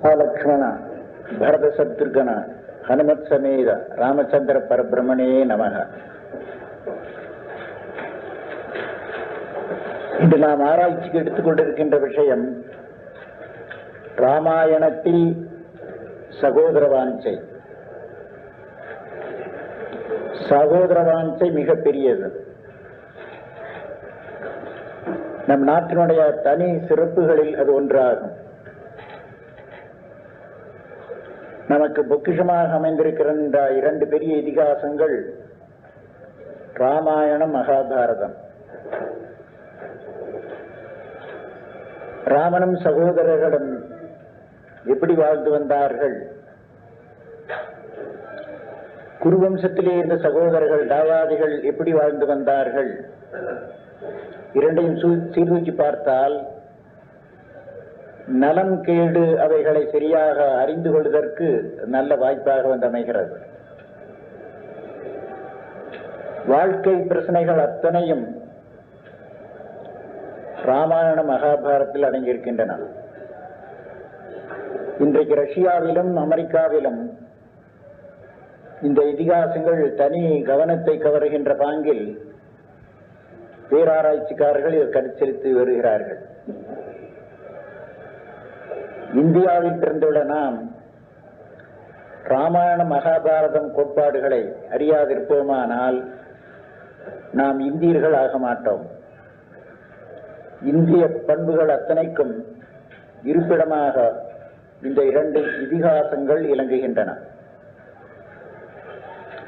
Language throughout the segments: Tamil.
लक्ष्मण भरत शत्रुघ्न हनुमत समेत रामचंद्र परब्रह्मणे नमः. இன்று நாம் ஆராய்ச்சிக்கு எடுத்துக்கொண்டிருக்கின்ற விஷயம் ராமாயணத்தில் சகோதர வாஞ்சை. சகோதர வாஞ்சை மிக பெரியது. நம் நாட்டினுடைய தனி சிறப்புகளில் அது ஒன்றாகும். நமக்கு பொக்கிஷமாக அமைந்திருக்கிற இரண்டு பெரிய இதிகாசங்கள் ராமாயணம், மகாபாரதம். ராமனும் சகோதரர்களும் எப்படி வாழ்ந்து வந்தார்கள், குருவம்சத்திலே இருந்த சகோதரர்கள் தாயாதிகள் எப்படி வாழ்ந்து வந்தார்கள், இரண்டையும் சீர்தூக்கி பார்த்தால் நலம் கேடு அவைகளை சரியாக அறிந்து கொள்வதற்கு நல்ல வாய்ப்பாக வந்து அமைகிறது. வாழ்க்கை பிரச்சனைகள் அத்தனையும் ராமாயண மகாபாரதத்தில் அடங்கியிருக்கின்றன. இன்றைக்கு ரஷ்யாவிலும் அமெரிக்காவிலும் இந்த இதிகாசங்கள் தனி கவனத்தை கவருகின்ற பாங்கில் பேராராய்ச்சிக்காரர்கள் இதை கருத்தரித்து வருகிறார்கள். இந்தியாவில் பிறந்துள்ள நாம் ராமாயண மகாபாரதம் கோட்பாடுகளை அறியாதிருப்போமானால் நாம் இந்தியர்கள் ஆக மாட்டோம். இந்திய பண்புகள் அத்தனைக்கும் இருப்பிடமாக இந்த இரண்டு இதிகாசங்கள் இலங்குகின்றன.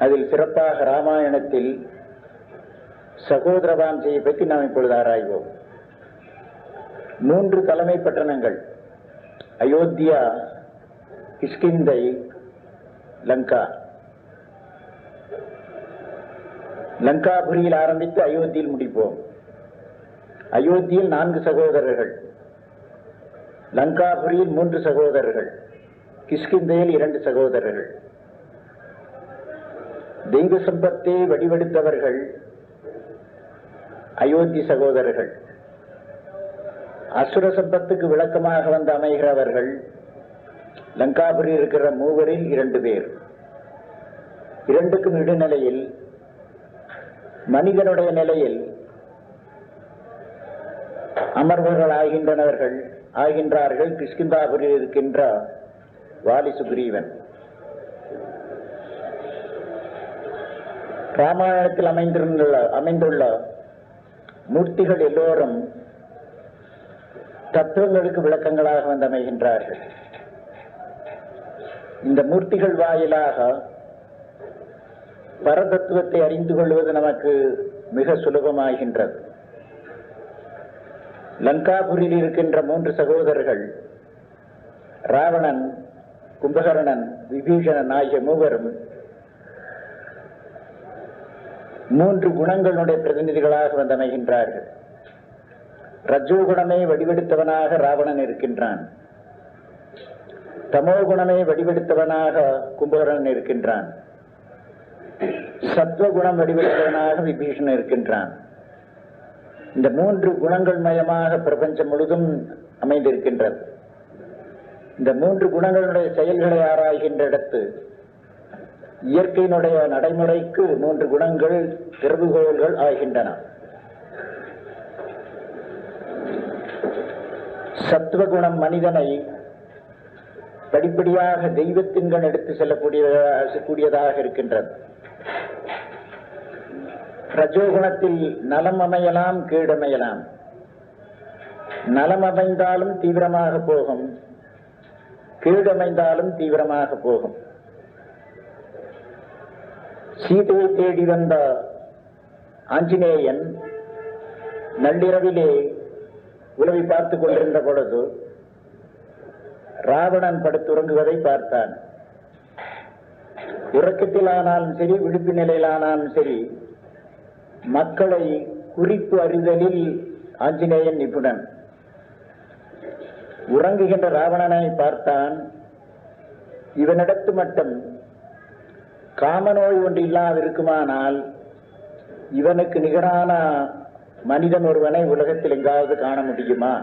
அதில் சிறப்பாக ராமாயணத்தில் சகோதர வாஞ்சையை பற்றி நாம் இப்பொழுது ஆராய்வோம். 3 தலைமை பட்டணங்கள், அயோத்தியா, கிஷ்கிந்தை, லங்கா. லங்காபுரியில் ஆரம்பித்து அயோத்தியில் முடிப்போம். அயோத்தியில் 4 சகோதரர்கள், லங்காபுரியில் 3 சகோதரர்கள், கிஷ்கிந்தையில் 2 சகோதரர்கள். தெய்வ சம்பத்தை வடிவெடுத்தவர்கள் அயோத்தி சகோதரர்கள். அசுர சம்பத்துக்கு விளக்கமாக வந்து அமைகிறவர்கள் லங்காபுரி இருக்கிற மூவரில் 2 பேர். 2க்கும் இடைநிலையில் மனிதனுடைய நிலையில் அமர்வர்கள் ஆகின்றார்கள் கிஷ்கிந்தாபுரியில் இருக்கின்ற வாலி சுக்ரீவன். ராமாயணத்தில் அமைந்துள்ள மூர்த்திகள் எல்லோரும் தத்துவங்களுக்கு விளக்கங்களாக வந்து அமைகின்றார்கள். இந்த மூர்த்திகள் வாயிலாக பரதத்துவத்தை அறிந்து கொள்வது நமக்கு மிக சுலபமாகின்றது. லங்காபுரியில் இருக்கின்ற 3 சகோதரர்கள் ராவணன், கும்பகர்ணன், விபீஷணன் ஆகிய மூவரும் 3 குணங்களுடைய பிரதிநிதிகளாக வந்து அமைகின்றார்கள். ரஜோகுணமே வடிவெடுத்தவனாக ராவணன் இருக்கின்றான். தமோகுணமே வடிவெடுத்தவனாக கும்பகர்ணன் இருக்கின்றான். சத்வகுணம் வடிவெடுத்தவனாக விபீஷணன் இருக்கின்றான். இந்த 3 குணங்கள் மயமாக பிரபஞ்சம் முழுதும் அமைந்திருக்கின்றது. இந்த 3 குணங்களுடைய செயல்களை ஆராய்கின்ற இடத்து இயற்கையினுடைய நடைமுறைக்கு 3 குணங்கள் திறவுகோள்கள் ஆகின்றன. சத்துவகுணம் மனிதனை படிப்படியாக தெய்வத்தின்கள் எடுத்து செல்லக்கூடியதாக இருக்கின்றது. ரஜோகுணத்தில் நலம் அமையலாம், கீழமையலாம். நலம் அமைந்தாலும் தீவிரமாக போகும், கீழமைந்தாலும் தீவிரமாக போகும். சீதையை தேடி வந்த ஆஞ்சநேயன் நள்ளிரவிலே உலவி பார்த்துக் கொண்டிருந்த பொழுது ராவணன் படுத்துறங்குவதை பார்த்தான். உறக்கத்திலானாலும் சரி, விழிப்பு நிலையிலானாலும் சரி, மக்களை குறிப்பு அறிதலில் ஆஞ்சநேயன் நிபுணன். உறங்குகின்ற ராவணனை பார்த்தான். இவனிடத்து மட்டும் காமநோய் ஒன்று இல்லாதிருக்குமானால் இவனுக்கு நிகரான மனிதன் ஒருவனை உலகத்தில் எங்காவது காண முடியுமா?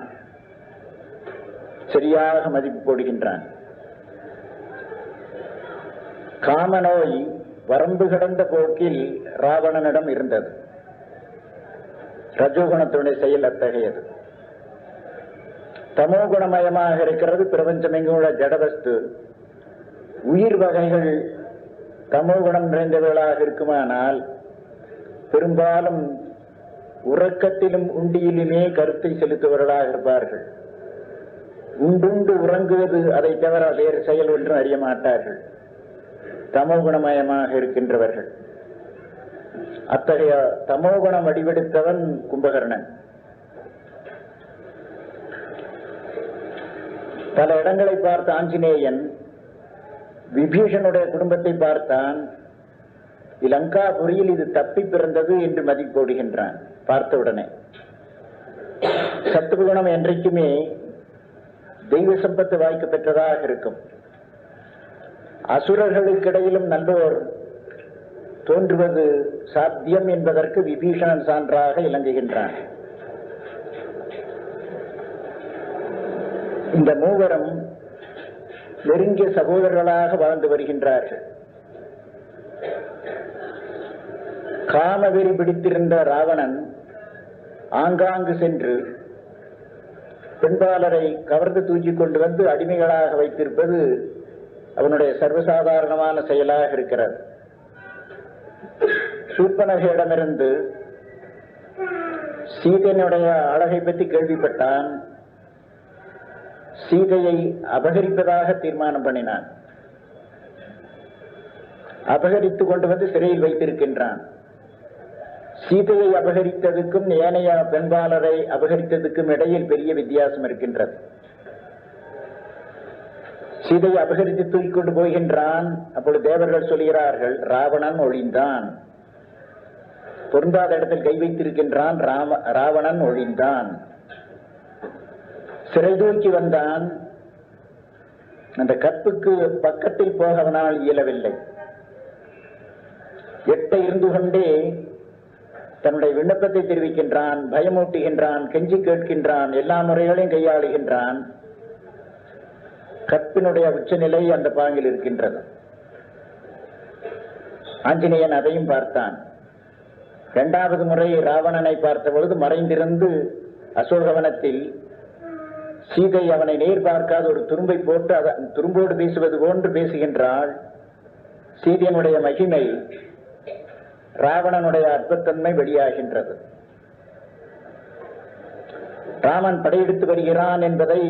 சரியாக மதிப்பு போடுகின்றான். காமநோய் வரம்பு கடந்த போக்கில் ராவணனிடம் இருந்தது. ரஜோகுணத்துடைய செயல் அத்தகையது. தமோ குணமயமாக இருக்கிறது பிரபஞ்சம். எங்குள்ள ஜடவஸ்து உயிர் வகைகள் தமோ குணம் நிறைந்தவர்களாக இருக்குமானால் பெரும்பாலும் உறக்கத்திலும் உண்டியிலுமே கருத்தை செலுத்துபவர்களாக இருப்பார்கள். உண்டுண்டு உறங்குவது அதை தவிர வேறு செயல் ஒன்றும் அறிய மாட்டார்கள். தமோகுணமயமாக இருக்கின்றவர்கள். அத்தகைய தமோகுணம் வடிவெடுத்தவன் கும்பகர்ணன். பல இடங்களை பார்த்த ஆஞ்சநேயன் விபீஷனுடைய குடும்பத்தை பார்த்தான். லங்காபுரியில் இது தப்பி பிறந்தது என்று மதிப்போடுகின்றான். பார்த்தவுடனே சத்துவகுணம் என்றைக்குமே தெய்வ சம்பத்து வாய்க்க பெற்றதாக இருக்கும். அசுரர்களுக்கிடையிலும் நல்லோர் தோன்றுவது சாத்தியம் என்பதற்கு விபீஷணன் சான்றாக இலங்குகின்றான். இந்த மூவரும் நெருங்கிய சகோதரர்களாக வாழ்ந்து வருகின்றார்கள். காமவெறி பிடித்திருந்த ராவணன் ஆங்காங்கு சென்று பெண்பாளரை கவர்ந்து தூக்கி கொண்டு வந்து அடிமைகளாக வைத்திருப்பது அவனுடைய சர்வசாதாரணமான செயலாக இருக்கிறது. சூர்பனகையிடமிருந்து சீதையினுடைய அழகை பற்றி கேள்விப்பட்டான். சீதையை அபகரிப்பதாக தீர்மானம் பண்ணினான். அபகரித்து கொண்டு வந்து சிறையில் வைத்திருக்கின்றான். சீதையை அபகரித்ததுக்கும் ஏனைய பெண்பாளரை அபகரித்ததுக்கும் இடையில் பெரிய வித்தியாசம் இருக்கின்றது. சீதையை அபகரித்து தூக்கிக் கொண்டு போகின்றான். அப்பொழுது தேவர்கள் சொல்கிறார்கள், ராவணன் ஒழிந்தான். பொருந்தாத இடத்தில் கை வைத்திருக்கின்றான். ராவணன் ஒழிந்தான். சிறை தூக்கி வந்தான். அந்த கற்புக்கு பக்கத்தில் போக அவனால் இயலவில்லை. எட்ட இருந்து கொண்டே தன்னுடைய விண்ணப்பத்தை தெரிவிக்கின்றான், பயமூட்டுகின்றான், கெஞ்சி கேட்கின்றான், எல்லா முறைகளையும் கையாளுகின்றான். கற்பினுடைய உச்சநிலை அந்த பாங்கில் இருக்கின்றது. ஆஞ்சநேயன் அதையும் பார்த்தான். இரண்டாவது முறை ராவணனை பார்த்த பொழுது மறைந்திருந்து அசோகவனத்தில் சீதை அவனை நேர் பார்க்காத ஒரு துரும்பை போட்டு துரும்போடு பேசுவது போன்று பேசுகின்றாள். சீதையனுடைய மகிமை, ராவணனுடைய அற்பத்தன்மை வெளியாகின்றது. ராமன் படையெடுத்து வருகிறான் என்பதை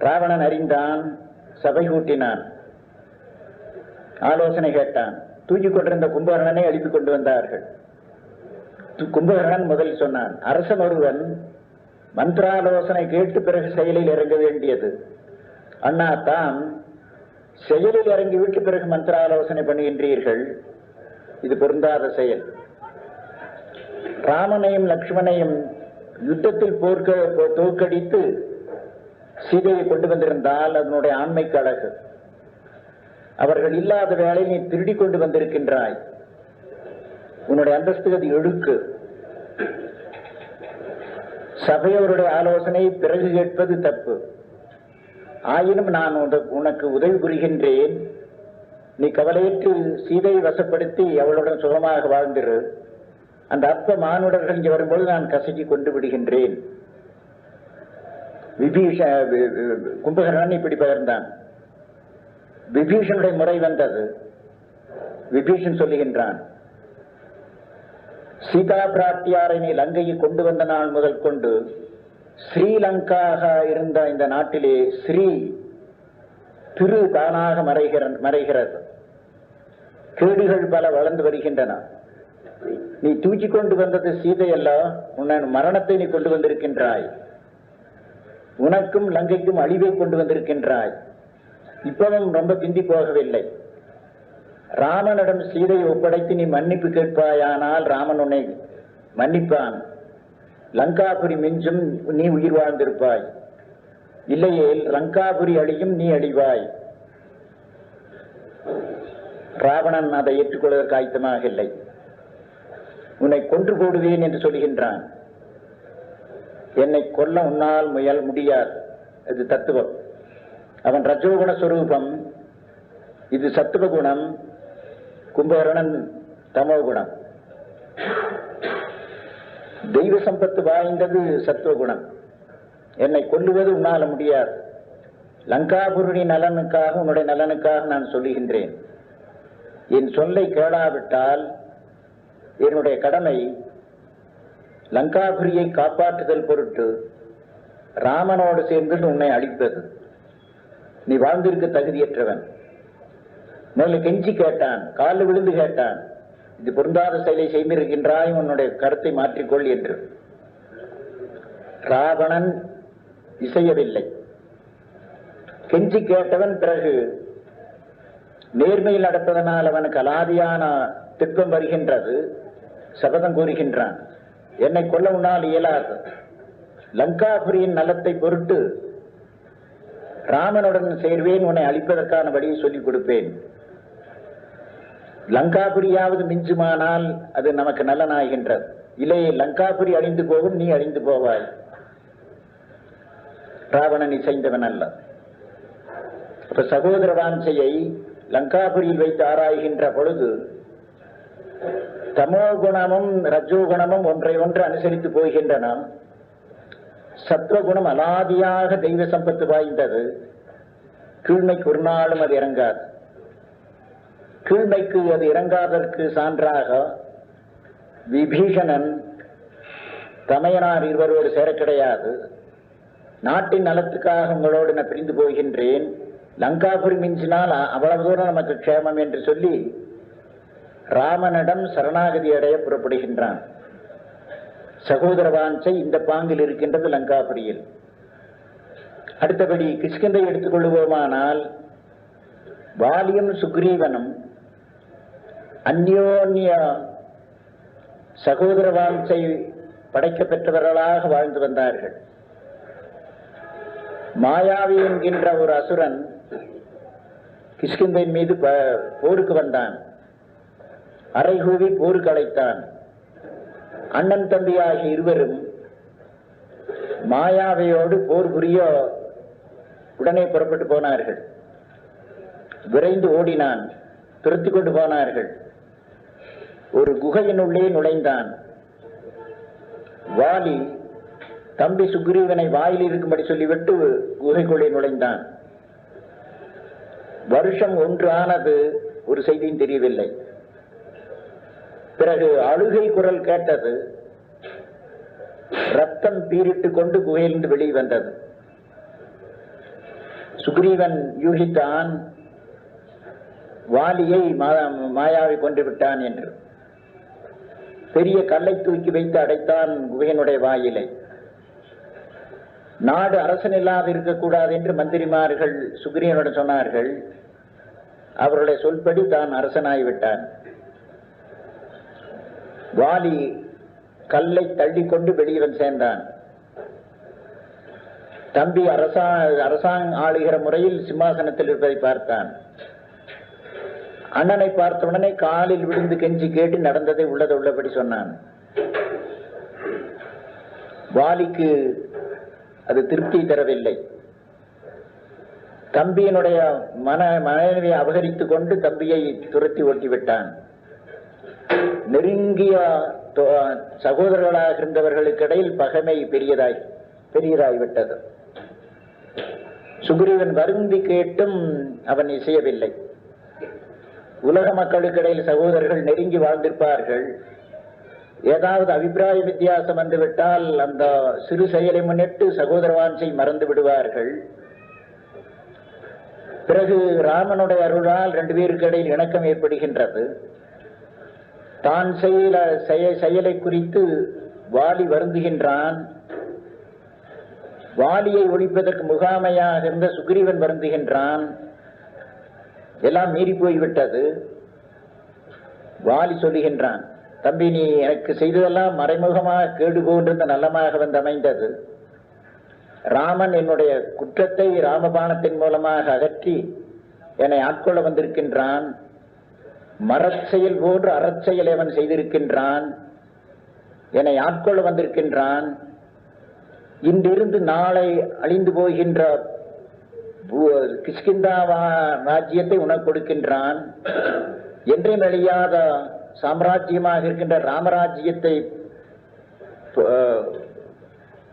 ராவணன் அறிந்தான். சபை கூட்டினான். ஆலோசனை கேட்டான். தூக்கிக் கொண்டிருந்த கும்பகர்ணனை எழுப்பிக் கொண்டு வந்தார்கள். கும்பகர்ணன் முதல் சொன்னான், அரசன் ஒருவன் மந்திராலோசனை கேட்டு பிறகு செயலில் இறங்க வேண்டியது. அண்ணா தாம் செயலில் இறங்கிவிட்டு பிறகு மந்திராலோசனை பண்ணுகின்றீர்கள். இது பொருந்தாத செயல். ராமனையும் லக்ஷ்மணையும் யுத்தத்தில் தோற்கடித்து சீதையை கொண்டு வந்திருந்தால் அதனுடைய ஆண்மைக்கு அழகு. அவர்கள் இல்லாத வேளை நீ திருடி கொண்டு வந்திருக்கின்றாய். உன்னுடைய அந்தஸ்துக்கு அது எழுக்கு. சபையோருடைய ஆலோசனை பிறகு கேட்பது தப்பு. ஆயினும் நான் உனக்கு உதவி புரிகின்றேன். நீ கவலையற்று சீதையை வசப்படுத்தி அவளுடன் சுகமாக வாழ்ந்திரு. அந்த அற்ப மானுடர்கள் இங்கே வரும்போது நான் கசக்கி கொண்டு விடுகின்றேன். கும்பகர்ணன் இப்படி பகிர்ந்தான். விபீஷனுடைய முறை வந்தது. விபீஷன் சொல்லுகின்றான், சீதா பிராட்டியாரை நீ லங்கையை கொண்டு வந்த நாள் முதல் கொண்டு ஸ்ரீலங்காக இருந்த இந்த நாட்டிலே ஸ்ரீ திரு தானாக மறைகிறது. கேடுகள் பல வளர்ந்து வருகின்றன. நீ தூக்கி கொண்டு வந்தது சீதையல்ல, உன் மரணத்தை நீ கொண்டு வந்திருக்கின்றாய். உனக்கும் லங்கைக்கும் அழிவை கொண்டு வந்திருக்கின்றாய். இப்பவும் ரொம்ப பிந்தி போகவில்லை. ராமனிடம் சீதையை ஒப்படைத்து நீ மன்னிப்பு கேட்பாயானால் ராமன் உன்னை மன்னிப்பான். லங்காபுரி மிஞ்சும், நீ உயிர் வாழ்ந்திருப்பாய். இல்லையே லங்காபுரி அழியும், நீ அழிவாய். ராவணன் அதை ஏற்றுக்கொள்வதற்கு ஆயத்தமாக இல்லை. உன்னை கொன்று போடுவேன் என்று சொல்கின்றான். என்னை கொல்ல உன்னால் முடியாது. இது தத்துவம். அவன் ரஜோகுண ஸ்வரூபம், இது சத்துவ குணம், கும்பகர்ணன் தமோ குணம். தெய்வ சம்பத்து வாய்ந்தது சத்துவ குணம். என்னை கொல்லுவது உன்னால முடியாது. லங்காபுரி நலனுக்காக, உன்னுடைய நலனுக்காக நான் சொல்லுகின்றேன். என் சொல்லை கேளாவிட்டால் என்னுடைய கடமை லங்காபுரியை காப்பாற்றுதல் பொருட்டு ராமனோடு சேர்ந்து உன்னை அழிப்பது. நீ வாழ்ந்திருக்க தகுதியற்றவன். முதல்ல கெஞ்சி கேட்டான், காலில் விழுந்து கேட்டான், இது பொருந்தாத செயலை செய்திருக்கின்றாய், உன்னுடைய கருத்தை மாற்றிக்கொள் என்று. ராவணன் இசையவில்லை. கெஞ்சி கேட்டவன் பிறகு நேர்மையில் நடப்பதனால் அவனுக்கு அலாதியான திட்பம் வருகின்றது. சபதம் கூறுகின்றான், என்னை கொல்ல உன்னால் இயலாது. லங்காபுரியின் நலத்தை பொருட்டு ராமனுடன் சேர்வேன், உன்னை அழிப்பதற்கான வழியை சொல்லிக் கொடுப்பேன். லங்காபுரியாவது மிஞ்சுமானால் அது நமக்கு நலனாகின்றது. இல்லையே, லங்காபுரி அழிந்து போகும், நீ அழிந்து போவாய். ராவணன் இசைந்தவன் அல்ல. அப்ப சகோதர வாஞ்சையை லங்காபுரியில் வைத்து ஆராய்கின்ற பொழுது தமோ குணமும் ரஜோகுணமும் ஒன்றை ஒன்று அனுசரித்து போகின்றன. சத்வகுணம் அலாதியாக தெய்வ சம்பத்து வாய்ந்தது. கீழ்மைக்கு ஒரு நாளும் அது இறங்காது. கீழ்மைக்கு அது இறங்காததற்கு சான்றாக விபீஷணன் தமையனார் இருவரோடு சேர கிடையாது. நாட்டின் நலத்துக்காக உங்களோடு நான் பிரிந்து போகின்றேன், லங்காபுரி மிஞ்சினால் அவ்வளவு தூரம் நமக்கு க்ஷேமம் என்று சொல்லி ராமனிடம் சரணாகதி அடைய புறப்படுகின்றான். சகோதர வாஞ்சை இந்த பாங்கில் இருக்கின்றது லங்காபுரியில். அடுத்தபடி கிஷ்கிந்தை எடுத்துக் கொள்ளுவோமானால், வாலியும் சுக்ரீவனும் அந்யோன்ய சகோதர வாஞ்சை படைக்க பெற்றவர்களாக வாழ்ந்து வந்தார்கள். மாயாவி என்கின்ற ஒரு அசுரன் கிஷ்கிந்தையின் மீது போருக்கு வந்தான். அரைகூவி போருக்கு அழைத்தான். அண்ணன் தம்பி ஆகிய இருவரும் மாயாவையோடு போர் புரிய உடனே புறப்பட்டு போனார்கள். விரைந்து ஓடினான். துரத்தி கொண்டு போனார்கள். ஒரு குகையினுள்ளே நுழைந்தான். வாலி தம்பி சுக்ரீவனை வாயில் இருக்கும்படி சொல்லிவிட்டு குகைக்குள்ளே நுழைந்தான். வருஷம் 1 ஆனது, ஒரு செய்தியும் தெரியவில்லை. பிறகு அழுகை குரல் கேட்டது. ரத்தம் பீரிட்டு கொண்டு குகையிலிருந்து வெளியே வந்தது. சுக்ரீவன் யூகித்தான், வாலியை மாயாவை கொண்டு விட்டான் என்று. பெரிய கல்லை தூக்கி வைத்து அடைத்தான் குகையினுடைய வாயிலை. நாடு அரசன் இல்லாது இருக்கக்கூடாது என்று மந்திரிமார்கள் சுக்ரீவனுடன் சொன்னார்கள். அவருடைய சொல்படி தான் அரசனாகிவிட்டான். வாலி கல்லை தள்ளிக்கொண்டு வெளியே சேர்ந்தான். தம்பி அரசாங்க ஆளுகிற முறையில் சிம்மாசனத்தில் இருப்பதை பார்த்தான். அண்ணனை பார்த்தவுடனே காலில் விழுந்து கெஞ்சி கேட்டு நடந்ததை உள்ளபடி சொன்னான். வாலிக்கு அது திருப்தி தரவில்லை. தம்பியினுடைய மனைவியை அபகரித்துக் கொண்டு தம்பியை துரத்தி ஓட்டிவிட்டான். நெருங்கிய சகோதரர்களாக இருந்தவர்களுக்கு இடையில் பகைமை பெரியதாய்விட்டது. சுக்ரீவன் வருந்தி கேட்டும் அவன் இசையவில்லை. உலக மக்களுக்கு இடையில் சகோதரர்கள் நெருங்கி வாழ்ந்திருப்பார்கள். ஏதாவது அபிப்பிராய வித்தியாசம் வந்துவிட்டால் அந்த சிறு செயலை முன்னிட்டு சகோதர வாஞ்சை மறந்து விடுவார்கள். பிறகு ராமனுடைய அருளால் 2 பேருக்கு இடையில் இணக்கம் ஏற்படுகின்றது. தான் செயலை குறித்து வாலி வருந்துகின்றான். வாலியை ஒழிப்பதற்கு முகாமையாக இருந்த சுக்ரீவன் வருந்துகின்றான். எல்லாம் மீறி போய்விட்டது. வாலி சொல்லுகின்றான், தம்பி, நீ எனக்கு செய்ததெல்லாம் மறைமுகமாக கேடு போன்றிருந்த நல்லமாக வந்து அமைந்தது. ராமன் என்னுடைய குற்றத்தை ராமபாணத்தின் மூலமாக அகற்றி என்னை ஆட்கொள்ள வந்திருக்கின்றான். மரச்செயல் போன்று அறச்செயலை அவன் செய்திருக்கின்றான். என்னை ஆட்கொள்ள வந்திருக்கின்றான். இன்றிருந்து நாளை அழிந்து போகின்ற கிஷ்கிந்தா ராஜ்யத்தை உனக்கு கொடுக்கின்றான். என்றும் அழியாத சாம்ராஜ்யமாக இருக்கின்ற ராமராஜ்யத்தை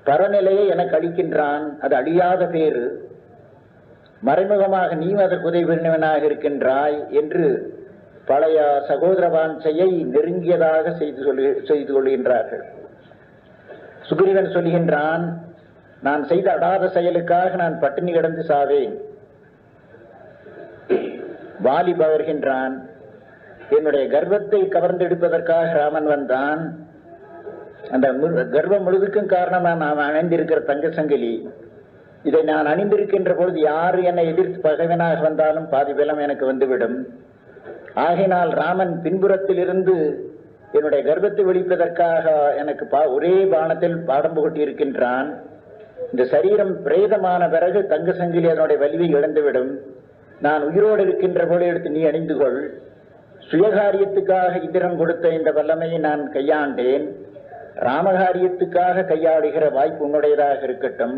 பரநிலையை எனக்கு அளிக்கின்றான். அது அழியாத பேரு. மறைமுகமாக நீ அதற்கு உதவினவனாக இருக்கின்றாய் என்று பழைய சகோதர வாஞ்சையை நெருங்கியதாக செய்து கொள்கின்றார்கள். சுக்ரீவன் சொல்கின்றான், நான் செய்த அடாத செயலுக்காக நான் பட்டினி கிடந்து சாவேன். வாலி பகர்கின்றான், என்னுடைய கர்வத்தை கவர்ந்தெடுப்பதற்காக ராமன் வந்தான். அந்த கர்வம் முழுதுக்கும் காரணமாக நான் அணிந்திருக்கிற தங்க சங்கிலி, இதை நான் அணிந்திருக்கின்ற பொழுது யாரு என்னை எதிர்த்து பகைவனாக வந்தாலும் பாதி பலம் எனக்கு வந்துவிடும். ஆகினால் ராமன் பின்புறத்தில் இருந்து என்னுடைய கர்வத்தை ஒழிப்பதற்காக எனக்கு ஒரே பானத்தில் பாடம் புகட்டி இருக்கின்றான். இந்த சரீரம் பிரேதமான பிறகு தங்க சங்கிலி அதனுடைய வலிவை இழந்துவிடும். நான் உயிரோடு இருக்கின்ற போல எடுத்து நீ அணிந்து கொள். சுயகாரியத்துக்காக இந்திரன் கொடுத்த இந்த வல்லமையை நான் கையாண்டேன். ராமகாரியத்துக்காக கையாடுகிற வாய்ப்பு உன்னுடையதாக இருக்கட்டும்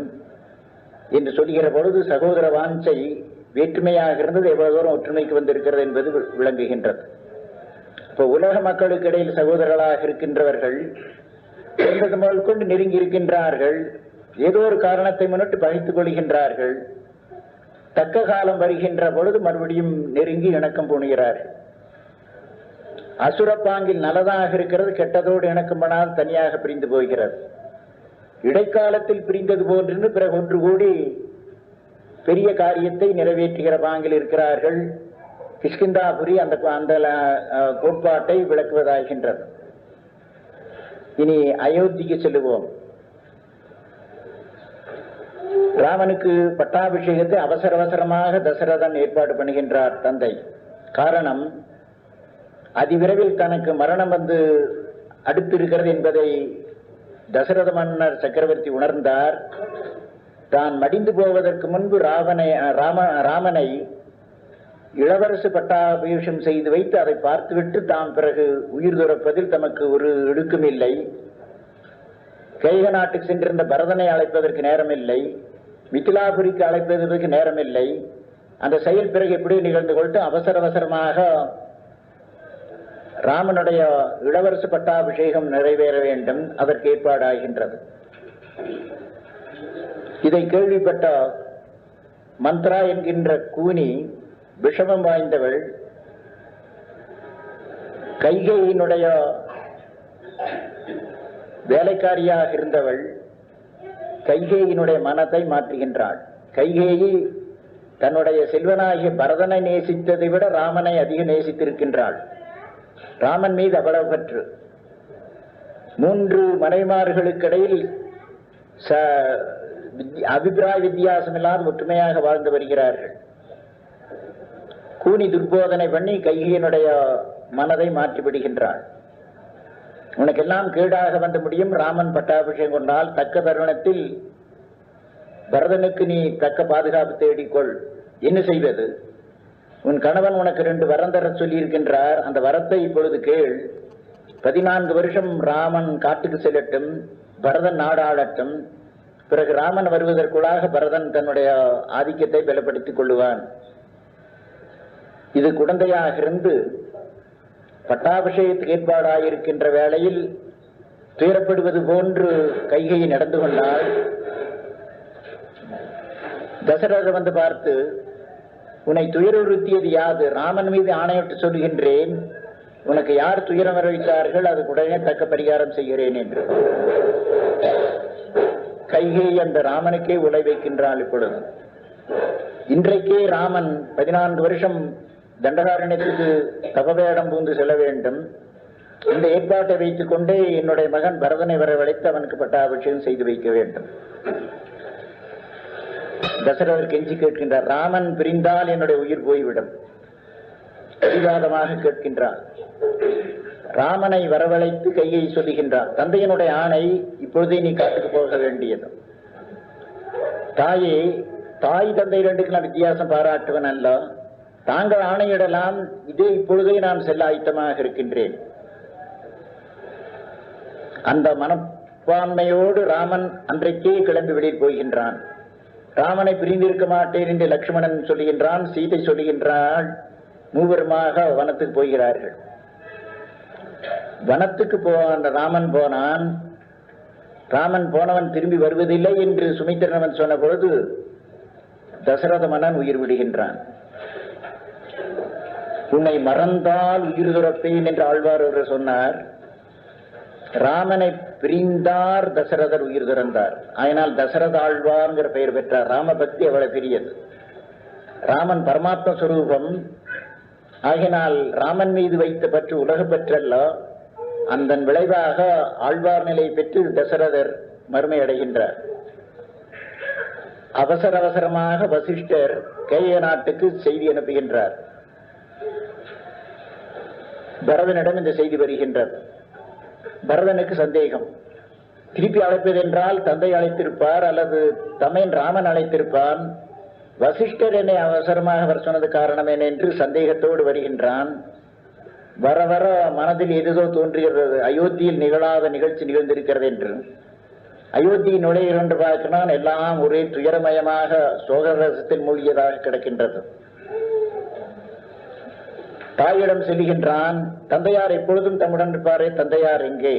என்று சொல்கிற பொழுது சகோதர வாஞ்சை வேற்றுமையாக இருந்தது எவ்வளவு தூரம் ஒற்றுமைக்கு வந்திருக்கிறது என்பது விளங்குகின்றது. இப்போ உலக மக்களுக்கு இடையில் சகோதரர்களாக இருக்கின்றவர்கள் முதல் கொண்டு நெருங்கி இருக்கின்றார்கள். ஏதோ ஒரு காரணத்தை முன்னிட்டு பகைத்துக் கொள்கின்றார்கள். தக்க காலம் வருகின்ற பொழுது மறுபடியும் நெருங்கி இணக்கம் புணுகிறார்கள். அசுரப்பாங்கில் நல்லதாக இருக்கிறது, கெட்டதோடு இணக்கம்படால் தனியாக பிரிந்து போகிறது. இடைக்காலத்தில் பிரிந்தது போன்று பிறகு ஒன்று கூடி பெரிய காரியத்தை நிறைவேற்றுகிற பாங்கில் இருக்கிறார்கள். கிஷ்கிந்தாபுரி அந்த கோட்பாட்டை விளக்குவதாகின்றது. இனி அயோத்திக்கு செல்லுவோம். ராமனுக்கு பட்டாபிஷேகத்தை அவசர அவசரமாக தசரதன் ஏற்பாடு பண்ணுகின்றார் தந்தை. காரணம், அதிவிரைவில் தனக்கு மரணம் வந்து அடுத்திருக்கிறது என்பதை தசரத மன்னர் சக்கரவர்த்தி உணர்ந்தார். தான் மடிந்து போவதற்கு முன்பு ராமனை இளவரசு பட்டாபிஷேகம் செய்து வைத்து அதை பார்த்துவிட்டு தாம் பிறகு உயிர் துறப்பதில் தமக்கு ஒரு இடுக்கும் இல்லை. கைக நாட்டுக்கு சென்றிருந்த பரதனை அழைப்பதற்கு நேரமில்லை, மிதிலாபுரிக்கு அழைப்பதற்கு நேரமில்லை. அந்த செயல் பிறகு எப்படி நிகழ்ந்து கொண்டு அவசர அவசரமாக ராமனுடைய இளவரசு பட்டாபிஷேகம் நிறைவேற வேண்டும், அதற்கு ஏற்பாடாகின்றது. இதை கேள்விப்பட்ட மந்த்ரா என்கின்ற கூனி, விஷமம் வாய்ந்தவள், கைகேயினுடைய வேலைக்காரியாக இருந்தவள், கைகேயினுடைய மனத்தை மாற்றுகின்றாள். கைகேயி தன்னுடைய செல்வனாகிய பரதனை நேசித்ததை விட ராமனை அதிக நேசித்திருக்கின்றாள். ராமன் மீது அவ்வளவு பற்று. 3 மனைமார்களுக்கிடையில் அபிப்பிராய வித்தியாசம் இல்லாத ஒற்றுமையாக வாழ்ந்து வருகிறார்கள். கூனி துர்போதனை பண்ணி கைகையினுடைய மனதை மாற்றிவிடுகின்றாள். உனக்கெல்லாம் கேடாக வந்து முடியும். ராமன் பட்டாபிஷேகம் கொண்டால் தக்க தருணத்தில் பரதனுக்கு நீ தக்க பாதுகாப்பு தேடிக்கொள். என்ன செய்வது? உன் கணவன் உனக்கு 2 வரம் தர சொல்லி இருக்கின்றார். அந்த வரத்தை இப்பொழுது கேள். 14 வருஷம் ராமன் காட்டுக்கு செல்லட்டும், பரதன் நாடாளட்டும். பிறகு ராமன் வருவதற்குள்ளாக பரதன் தன்னுடைய ஆதிக்கத்தை பலப்படுத்திக் கொள்ளுவான். இது குழந்தையாக இருந்து பட்டாபிஷேகத்துக்கு ஏற்பாடாயிருக்கின்ற வேளையில் துயரப்படுவது போன்று கைகையை நடந்து கொண்டால், தசரதர் வந்து பார்த்து, உன்னை துயருறுத்தியது யாது? ராமன் மீது ஆணையிட்டு சொல்லுகின்றேன், உனக்கு யார் துயரம் வரவைத்தார்கள், அது உடனே தக்க பரிகாரம் செய்கிறேன் என்று. கைகை அந்த ராமனுக்கே உலை வைக்கின்றாள். இப்பொழுது இன்றைக்கே ராமன் 14 வருஷம் தண்டகாரண்யத்துக்கு தபவேடம் பூந்து செல்ல வேண்டும். இந்த ஏற்பாட்டை வைத்துக் கொண்டே என்னுடைய மகன் பரதனை வரவழைத்து அவனுக்கு பட்டாபிஷேகம் செய்து வைக்க வேண்டும். தசரதர் கெஞ்சி கேட்கின்றார், ராமன் பிரிந்தால் என்னுடைய உயிர் போய்விடும். பிடிவாதமாக கேட்கின்றார். ராமனை வரவழைத்து கையை சொல்லுகின்றார், தந்தையனுடைய ஆணை, இப்பொழுதே நீ காட்டுக்கு போக வேண்டியது. தாயே, தாய் தந்தை 2க்கு நான் வித்தியாசம் பாராட்டுவன் அல்ல. தாங்கள் ஆணையிடலாம், இதே இப்பொழுதே நான் செல்ல ஆயத்தமாக இருக்கின்றேன். அந்த மனப்பான்மையோடு ராமன் அன்றைக்கே கிளம்பி வெளியில் போகின்றான். ராமனை பிரிந்திருக்க மாட்டேன் என்று லட்சுமணன் சொல்லுகின்றான், சீதை சொல்லுகின்றாள். மூவருமாக வனத்துக்கு போகிறார்கள். வனத்துக்கு ராமன் போனான். ராமன் போனவன் திரும்பி வருவதில்லை என்று சுமித்திரனவன் சொன்ன பொழுது தசரத மன்னன் உயிர் விடுகின்றான். உன்னை மறந்தால் உயிர் துறப்பேன் என்று ஆழ்வார் அவர் சொன்னார். ராமனை பிரிந்தார், தசரதர் உயிர் துறந்தார். அதனால் தசரத ஆழ்வார்ங்கிற பெயர் பெற்றார். ராமபக்தி அவ்வளவு பெரியது. ராமன் பரமாத்ம சுரூபம் ஆகினால் ராமன் மீது வைத்த பற்று உலக பற்றல்ல. அந்த விளைவாக ஆழ்வார் நிலை பெற்று தசரதர் மறுமை அடைகின்றார். அவசர அவசரமாக வசிஷ்டர் கேய நாட்டுக்கு செய்தி அனுப்புகின்றார். பரதனிடம் இந்த செய்தி வருகின்றது. பரதனுக்கு சந்தேகம். திருப்பி அழைப்பது என்றால் தந்தை அழைத்திருப்பார் அல்லது தமையன் ராமன் அழைத்திருப்பான். வசிஷ்டர் என்னை அவசரமாக வர சொன்னது காரணம் என்ன என்று சந்தேகத்தோடு வருகின்றான். வர வர மனதில் எதுதோ தோன்றுகிறது. அயோத்தியில் நிகழாத நிகழ்ச்சி நிகழ்ந்திருக்கிறது என்று. அயோத்தியின் நுழைய என்று பார்க்கிறான். எல்லாம் ஒரே துயரமயமாக சோகரசத்தில் மூழ்கியதாக கிடக்கின்றது. தாயிடம் செல்கின்றான். தந்தையார் எப்பொழுதும் தம்முடன் இருப்பாரே, தந்தையார் எங்கே?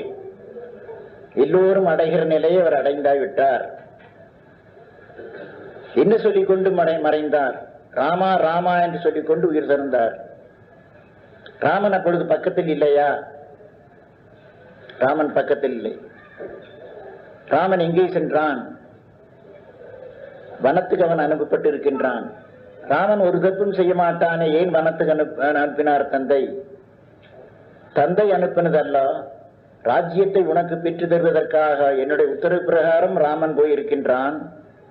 எல்லோரும் அடைகிற நிலையை அவர் அடைந்தாய்விட்டார். என்ன சொல்லிக்கொண்டு மறைந்தார்? ராமா ராமா என்று சொல்லிக்கொண்டு உயிர் தந்தார். ராமன் அப்பொழுது பக்கத்தில் இல்லையா? ராமன் பக்கத்தில் இல்லை. ராமன் எங்கே சென்றான்? வனத்துக்கு அவன் அனுப்பப்பட்டு இருக்கின்றான். ராமன் ஒரு தப்பும் செய்ய மாட்டானே, ஏன் வனத்துக்கு அனுப்பினார் தந்தை? தந்தை அனுப்பினதல்ல, ராஜ்யத்தை உனக்கு பெற்று தருவதற்காக என்னுடைய உத்தரவு பிரகாரம் ராமன் போயிருக்கின்றான்.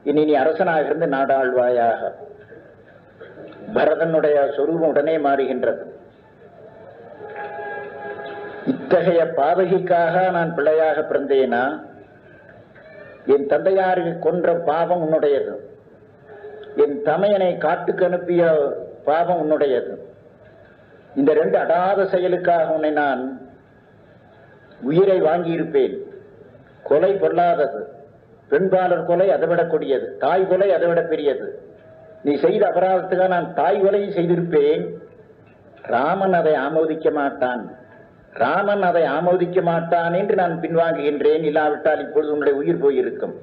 இனி நீ அரசனாக இருந்து நாடாழ்வாயாக. பரதனுடைய சொரூபம் உடனே மாறுகின்றது. இத்தகைய பாதகிக்காக நான் பிள்ளையாக பிறந்தேனா? என் தந்தையாருக்கு கொன்ற பாவம் உன்னுடையது. என் தமையனை காட்டுக்கு அனுப்பிய பாவம் உன்னுடையது. இந்த ரெண்டு அடாத செயலுக்காக உன்னை நான் உயிரை வாங்கியிருப்பேன். கொலை கொள்ளாதது. பெண்பாளர் கொலை அதைவிட கொடியது. தாய் கொலை அதைவிட பெரியது. நீ செய்த அபராதத்துக்காக நான் தாய் கொலையை செய்திருப்பேன். ராமன் அதை ஆமோதிக்க மாட்டான். ராமன் அதை ஆமோதிக்க மாட்டான் என்று நான் பின்வாங்குகின்றேன். இல்லாவிட்டால் இப்பொழுது உன்னுடைய உயிர் போயிருக்கும்.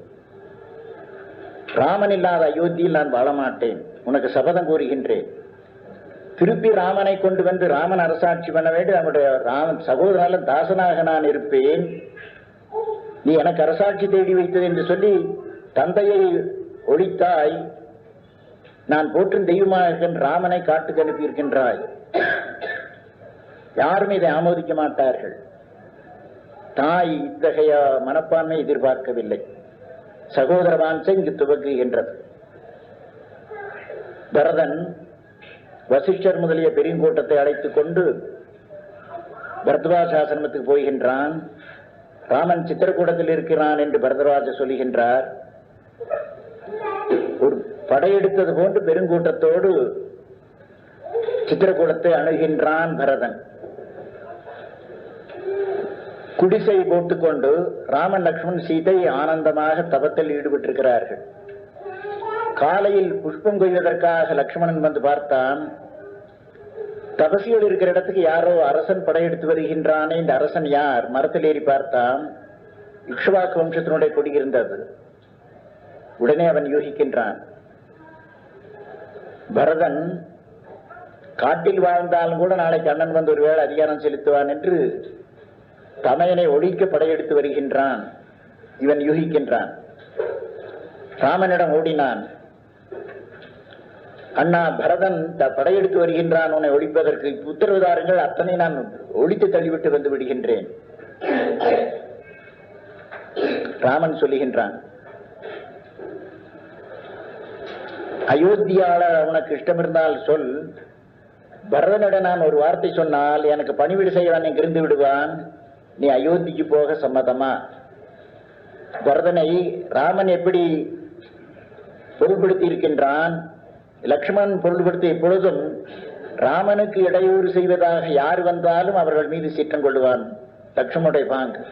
ராமன் இல்லாத அயோத்தியில் நான் வாழ மாட்டேன். உனக்கு சபதம் கூறுகின்றேன். திருப்பி ராமனை கொண்டு வந்து ராமன் அரசாட்சி பண்ண வேண்டும். நம்முடைய ராமன் சகோதரனால தாசனாக நான் இருப்பேன். நீ எனக்கு அரசாட்சி தேடி வைத்தது என்று சொல்லி தந்தையை ஒழித்தாய். நான் போற்றும் தெய்வமாக ராமனை காட்டுக்கு அனுப்பியிருக்கின்றாய். யாரும் இதை ஆமோதிக்க மாட்டார்கள். தாய் இத்தகைய மனப்பான்மை எதிர்பார்க்கவில்லை. சகோதர வாஞ்சை இங்கு துவங்குகின்றது. பரதன் வசிஷ்டர் முதலிய பெருங்கூட்டத்தை அழைத்துக் கொண்டு பரத்வாஜ ஆசிரமத்துக்கு போகின்றான். ராமன் சித்திரக்கூடத்தில் இருக்கிறான் என்று பரத்வாஜ சொல்லுகின்றார். ஒரு படையெடுத்தது போன்று பெருங்கூட்டத்தோடு சித்திரக்கூடத்தை அணுகின்றான் பரதன். குடிசை போட்டுக்கொண்டு ராமன் லக்ஷ்மண் சீதை ஆனந்தமாக தபத்தில் ஈடுபட்டிருக்கிறார்கள். காலையில் புஷ்பம் கொய்வதற்காக லக்ஷ்மணன் வந்து பார்த்தான். தபசியோடு இருக்கிற இடத்துக்கு யாரோ அரசன் படையெடுத்து வருகின்றானே, இந்த அரசன் யார்? மரத்தில் ஏறி பார்த்தான். இக்ஷ்வாக்கு வம்சத்தினுடைய கொடி இருந்தது. உடனே அவன் யூகிக்கின்றான், பரதன் காட்டில் வாழ்ந்தாலும் கூட நாளைக்கு அண்ணன் வந்து ஒருவேளை அதிகாரம் செலுத்துவான் என்று தமையனை ஒழிக்க படையெடுத்து வருகின்றான். இவன் யூகிக்கின்றான். ராமனிடம் ஓடினான். அண்ணா, பரதன் படையெடுத்து வருகின்றான், உன்னை ஒழிப்பதற்கு உத்தரவுதாரங்கள் அத்தனை நான் ஒழித்து தள்ளிவிட்டு வந்து விடுகின்றேன். ராமன் சொல்லுகின்றான், அயோத்தியால உனக்கு இஷ்டம் இருந்தால் சொல். பரதனிடம் நான் ஒரு வார்த்தை சொன்னால் எனக்கு பணிவிடு செய்வான், இங்கிருந்து விடுவான். நீ அயோத்திக்கு போக சம்மதமா? பரதனை ராமன் எப்படி பொருள்படுத்தி இருக்கின்றான்? லக்ஷ்மணன் பொருள்படுத்தி எப்பொழுதும் ராமனுக்கு இடையூறு செய்வதாக யார் வந்தாலும் அவர்கள் மீது சீற்றம் கொள்ளுவான். லக்ஷ்மணுடைய பாங்கு.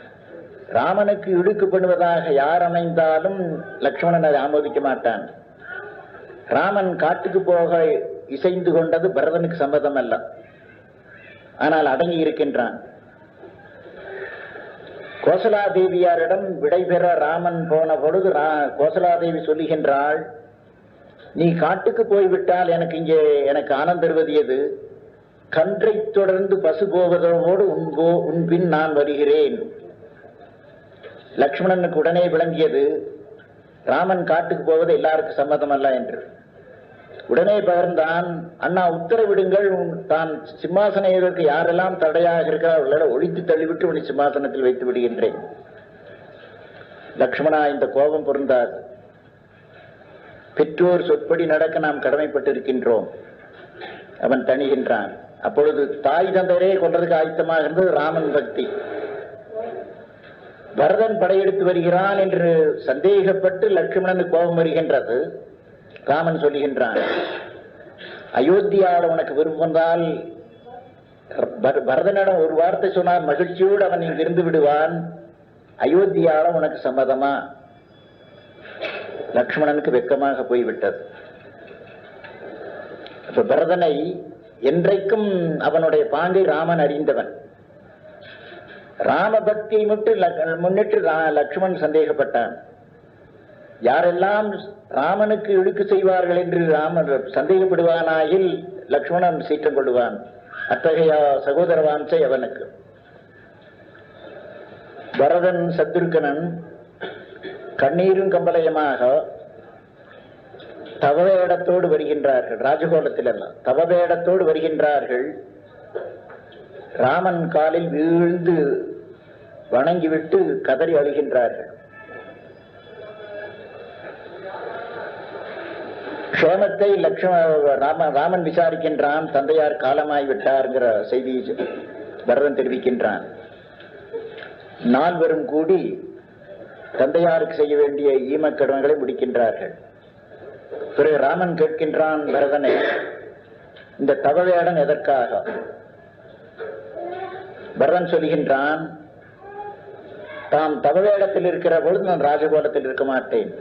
ராமனுக்கு இழுக்கு பண்ணுவதாக யார் அமைந்தாலும் லக்ஷ்மணன் அதை ஆமோதிக்க மாட்டான். ராமன் காட்டுக்கு போக இசைந்து கொண்டது பரதனுக்கு சம்மதம் அல்ல. ஆனால் அடங்கி இருக்கின்றான். கோசலாதேவியாரிடம் விடைபெற ராமன் போன பொழுது கோசலாதேவி சொல்லுகின்றாள், நீ காட்டுக்கு போய்விட்டால் எனக்கு ஆனந்தம் தருவது எது? கன்றை தொடர்ந்து பசு போவதோடு உன் பின் நான் வருகிறேன். லக்ஷ்மணனுக்கு உடனே விளங்கியது ராமன் காட்டுக்கு போவது எல்லாருக்கும் சம்மதம் அல்ல என்று. உடனே பகர்ந்தான், அண்ணா உத்தரவிடுங்கள், தான் சிம்மாசன ஏறுவதற்கு யாரெல்லாம் தடையாக இருக்கிறார்களோ ஒழித்து தள்ளிவிட்டு உன்னை சிம்மாசனத்தில் வைத்து விடுகின்றேன். லக்ஷ்மணா, இந்த கோபம் பொருந்தாது. பெற்றோர் சொற்படி நடக்க நாம் கடமைப்பட்டிருக்கின்றோம். அவன் தணிகின்றான். அப்பொழுது தாய் தந்தையரே கொன்றதுக்கு ஆயத்தமாக இருந்தது ராமன் பக்தி. பரதன் படையெடுத்து வருகிறான் என்று சந்தேகப்பட்டு லட்சுமணனுக்கு கோபம் வருகின்றது. ராமன் சொல்லுகின்றான், அயோத்தியாவில் உனக்கு விருப்பம் வந்தால் பரதனிடம் ஒரு வார்த்தை சொன்னால் மகிழ்ச்சியோடு அவன் இங்கிருந்து விடுவான். அயோத்தியாவில் உனக்கு சம்மதமா? லக்ஷ்மணனுக்கு வெக்கமாக போய்விட்டது. அப்ப பரதனை என்றைக்கும் அவனுடைய பாங்கை ராமன் அறிந்தவன். ராம பக்தியை முன்னிட்டு லக்ஷ்மணன் சந்தேகப்பட்டான். யாரெல்லாம் ராமனுக்கு இழுக்கு செய்வார்கள் என்று ராமன் சந்தேகப்படுவானாயில் லக்ஷ்மணன் சீற்றம் கொள்வான். அத்தகைய சகோதர வாஞ்சை அவனுக்கு. பரதன் சத்ருக்கனன் கண்ணீரும் கம்பலயமாக தவவேடத்தோடு வருகின்றார்கள். ராஜகோலத்தில் அல்ல, தவவேடத்தோடு வருகின்றார்கள். ராமன் காலில் வீழ்ந்து வணங்கிவிட்டு கதறி அழுகின்றார்கள். க்ஷேமத்தை ராமன் விசாரிக்கின்றான். தந்தையார் காலமாய் விட்டார்ங்கிற செய்தி பரதன் தெரிவிக்கின்றான். நால்வரும் கூடி தந்தையாருக்கு செய்ய வேண்டிய ஈமக்கடன்களை முடிக்கின்றார்கள். பிறகு ராமன் கேட்கின்றான் பரதனை, இந்த தவவேடம் எதற்காக? பரதன் சொல்கின்றான், தாம் தவவேடத்தில் இருக்கிற பொழுது நான் ராஜகோலத்தில் இருக்க மாட்டேன்.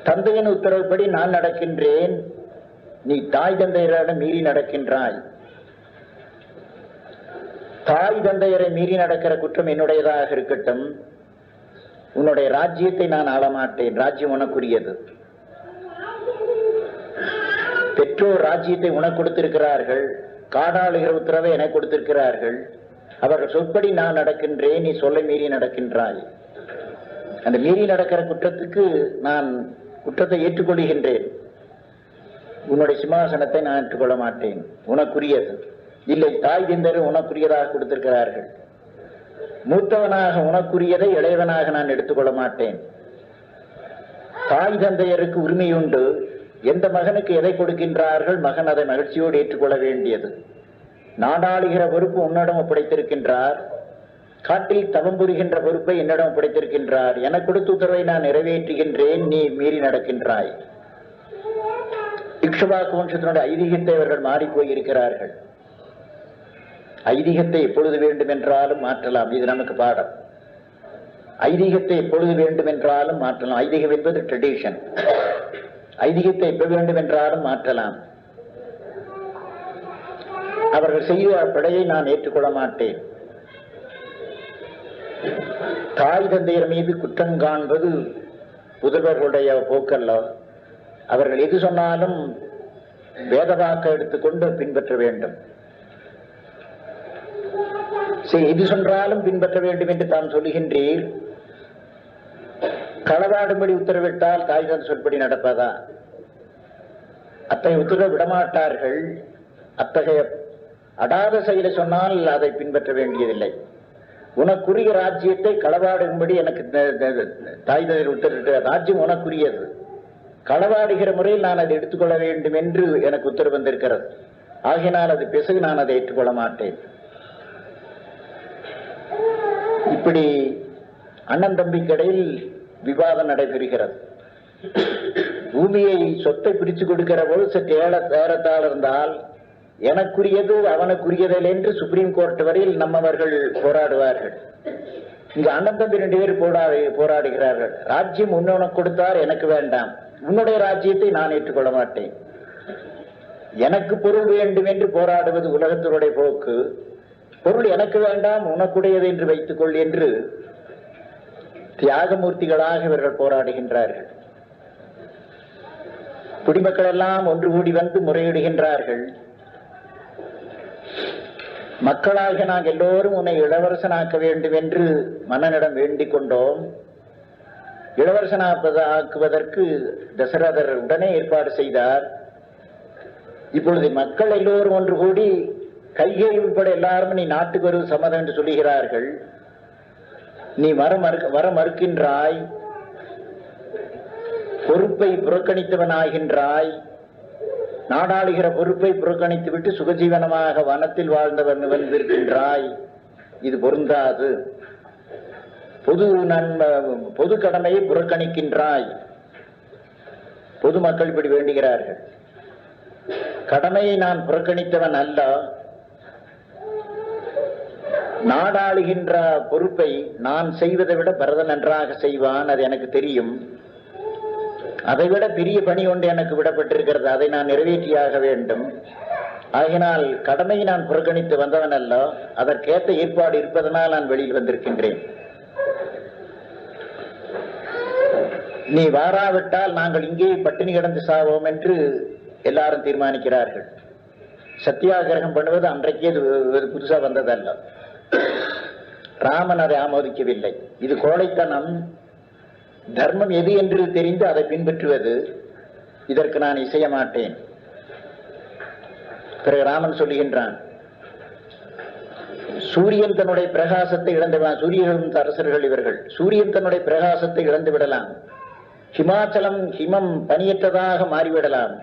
தந்தையின் உத்தரவுப்படி நான் நடக்கின்றேன். நீ தாய் தந்தையரிடம் மீறி நடக்கின்றாய். தாய் தந்தையரை மீறி நடக்கிற குற்றம் என்னுடையதாக இருக்கட்டும். உன்னுடைய ராஜ்யத்தை நான் ஆளமாட்டேன். ராஜ்யம் உனக்குரியது. பெற்றோர் ராஜ்யத்தை உனக்கு கொடுத்திருக்கிறார்கள். காடாளுகிற உத்தரவை எனக்கு கொடுத்திருக்கிறார்கள். அவர்கள் சொற்படி நான் நடக்கின்றேன். நீ சொல்ல மீறி நடக்கின்றாய். அந்த மீறி நடக்கிற குற்றத்துக்கு நான் குற்றத்தை ஏற்றுக்கொள்கின்றேன். உன்னுடைய சிம்மாசனத்தை நான் ஏற்றுக்கொள்ள மாட்டேன். உனக்குரியது இல்லை. தாய் தந்தையர் உனக்குரியதாக கொடுத்திருக்கிறார்கள். மூத்தவனாக உனக்குரியதை இளையவனாக நான் எடுத்துக்கொள்ள மாட்டேன். தாய் தந்தையருக்கு உரிமையுண்டு. எந்த மகனுக்கு எதை கொடுக்கின்றார்கள், மகன் அதை மகிழ்ச்சியோடு ஏற்றுக்கொள்ள வேண்டியது. நாடாளுகிற பொறுப்பு உன்னிடம் ஒப்படைத்திருக்கின்றார். காட்டில் தவம் புரிகின்ற பொறுப்பை என்னிடம் ஒப்படைத்திருக்கின்றார். எனக்கு கொடுத்த உத்தரவை நான் நிறைவேற்றுகின்றேன். நீ மீறி நடக்கின்றாய். இக்ஷ்வாகு வம்சத்தினுடைய ஐதீகத்தை அவர்கள் மாறிப்போய் இருக்கிறார்கள். ஐதீகத்தை எப்பொழுது வேண்டுமென்றாலும் மாற்றலாம். இது நமக்கு பாடம். ஐதீகத்தை எப்பொழுது வேண்டுமென்றாலும் மாற்றலாம். ஐதீகம் என்பது ட்ரெடிஷன். ஐதீகத்தை எப்ப வேண்டுமென்றாலும் மாற்றலாம். அவர்கள் செய்த படையை நான் ஏற்றுக்கொள்ள மாட்டேன். தாய் தந்தையர் மீது குற்றம் காண்பது புதல்வர்களுடைய போக்கல்ல. அவர்கள் எது சொன்னாலும் வேதவாக்க எடுத்துக்கொண்டு பின்பற்ற வேண்டும். எது சொன்னாலும் பின்பற்ற வேண்டும் என்று தாம் சொல்லுகின்றீர். களவாடும்படி உத்தரவிட்டால் தாய் தந்தை சொல்படி நடப்பதா? அத்தகைய உத்தரவை விடமாட்டார்கள். அத்தகைய அடாத செயலை சொன்னால் அதை பின்பற்ற வேண்டியதில்லை. உனக்குரிய ராஜ்யத்தை களவாடும்படி எனக்கு தாய் தந்தை உத்தரவிட்ட ராஜ்யம் உனக்குரியது. களவாடுகிற முறையில் நான் அதை எடுத்துக்கொள்ள வேண்டும் என்று எனக்கு உத்தரவு வந்திருக்கிறது. ஆகினால் அது பிசகு, நான் அதை ஏற்றுக்கொள்ள மாட்டேன். இப்படி அண்ணன் தம்பிக்கிடையில் விவாதம் நடைபெறுகிறது. பூமியை சொத்தை பிரித்து கொடுக்கிற போது சற்று ஏறத்தாழ இருந்தால் எனக்குரியது அவனுக்குரியதில் என்று சுப்ரீம் கோர்ட் வரையில் நம்மவர்கள் போராடுவார்கள். இங்கு அண்ணன் தம்பி 2 பேர் போராடுகிறார்கள். ராஜ்யம் உன்னவனுக்கு கொடுத்தார், எனக்கு வேண்டாம். உன்னுடைய ராஜ்யத்தை நான் ஏற்றுக்கொள்ள மாட்டேன். எனக்கு பொருள் வேண்டும் என்று போராடுவது உலகத்தினுடைய போக்கு. பொருள் எனக்கு வேண்டாம், உனக்குடையது என்று வைத்துக் கொள் என்று தியாகமூர்த்திகளாக இவர்கள் போராடுகின்றார்கள். குடிமக்கள் எல்லாம் ஒன்று கூடி வந்து முறையிடுகின்றார்கள். மக்களாக நாங்கள் எல்லோரும் உன்னை இளவரசனாக்க வேண்டும் என்று மன்னனிடம் வேண்டிக் கொண்டோம். இளவரசனாக்குவதற்கு தசரதர் உடனே ஏற்பாடு செய்தார். இப்பொழுது மக்கள் எல்லோரும் ஒன்று கூடி கைகை உட்பட எல்லாரும் நீ நாட்டுக்கு வருவது சம்மதம் என்று சொல்லுகிறார்கள். நீ வர மறுக்கின்றாய், பொறுப்பை புறக்கணித்தவனாகின்றாய், நாடாளுகிற பொறுப்பை புறக்கணித்து விட்டு சுகஜீவனமாக வனத்தில் வாழ்ந்தவன் வந்திருக்கின்றாய். இது பொருந்தாது. பொது கடமையை புறக்கணிக்கின்றாய். பொதுமக்கள் இப்படி வேண்டுகிறார்கள். கடமையை நான் புறக்கணித்தவன் அல்ல, நாடாளுகின்ற பொறுப்பை நான் செய்வதை விட பரதன் நன்றாக செய்வான், அது எனக்கு தெரியும். அதைவிட பெரிய பணி ஒன்று எனக்கு விடப்பட்டிருக்கிறது, அதை நான் நிறைவேற்றியாக வேண்டும். ஆகினால் கடமையை நான் புறக்கணித்து வந்தவன் அல்ல, அதற்கேற்ற ஏற்பாடு இருப்பதனால் நான் வெளியில் வந்திருக்கின்றேன். நீ வாராவிட்டால் நாங்கள் இங்கே பட்டினி கிடந்து சாவோம் என்று எல்லாரும் தீர்மானிக்கிறார்கள். சத்தியாகிரகம் பண்ணுவது அன்றைக்கே புதுசா வந்ததல்ல. ராமன் அதை ஆமோதிக்கவில்லை. இது கோழைத்தனம். தர்மம் எது என்று தெரிந்து அதை பின்பற்றுவது. இதற்கு நான் இசைய மாட்டேன். பிறகு ராமன் சொல்லுகின்றான், சூரியன் தன்னுடைய பிரகாசத்தை இழந்துவிடலாம். சூரியன் அரசர்கள் இவர்கள். சூரியன் தன்னுடைய பிரகாசத்தை இழந்து விடலாம். ஹிமாச்சலம் ஹிமம் பனியற்றதாக மாறிவிடலாம்.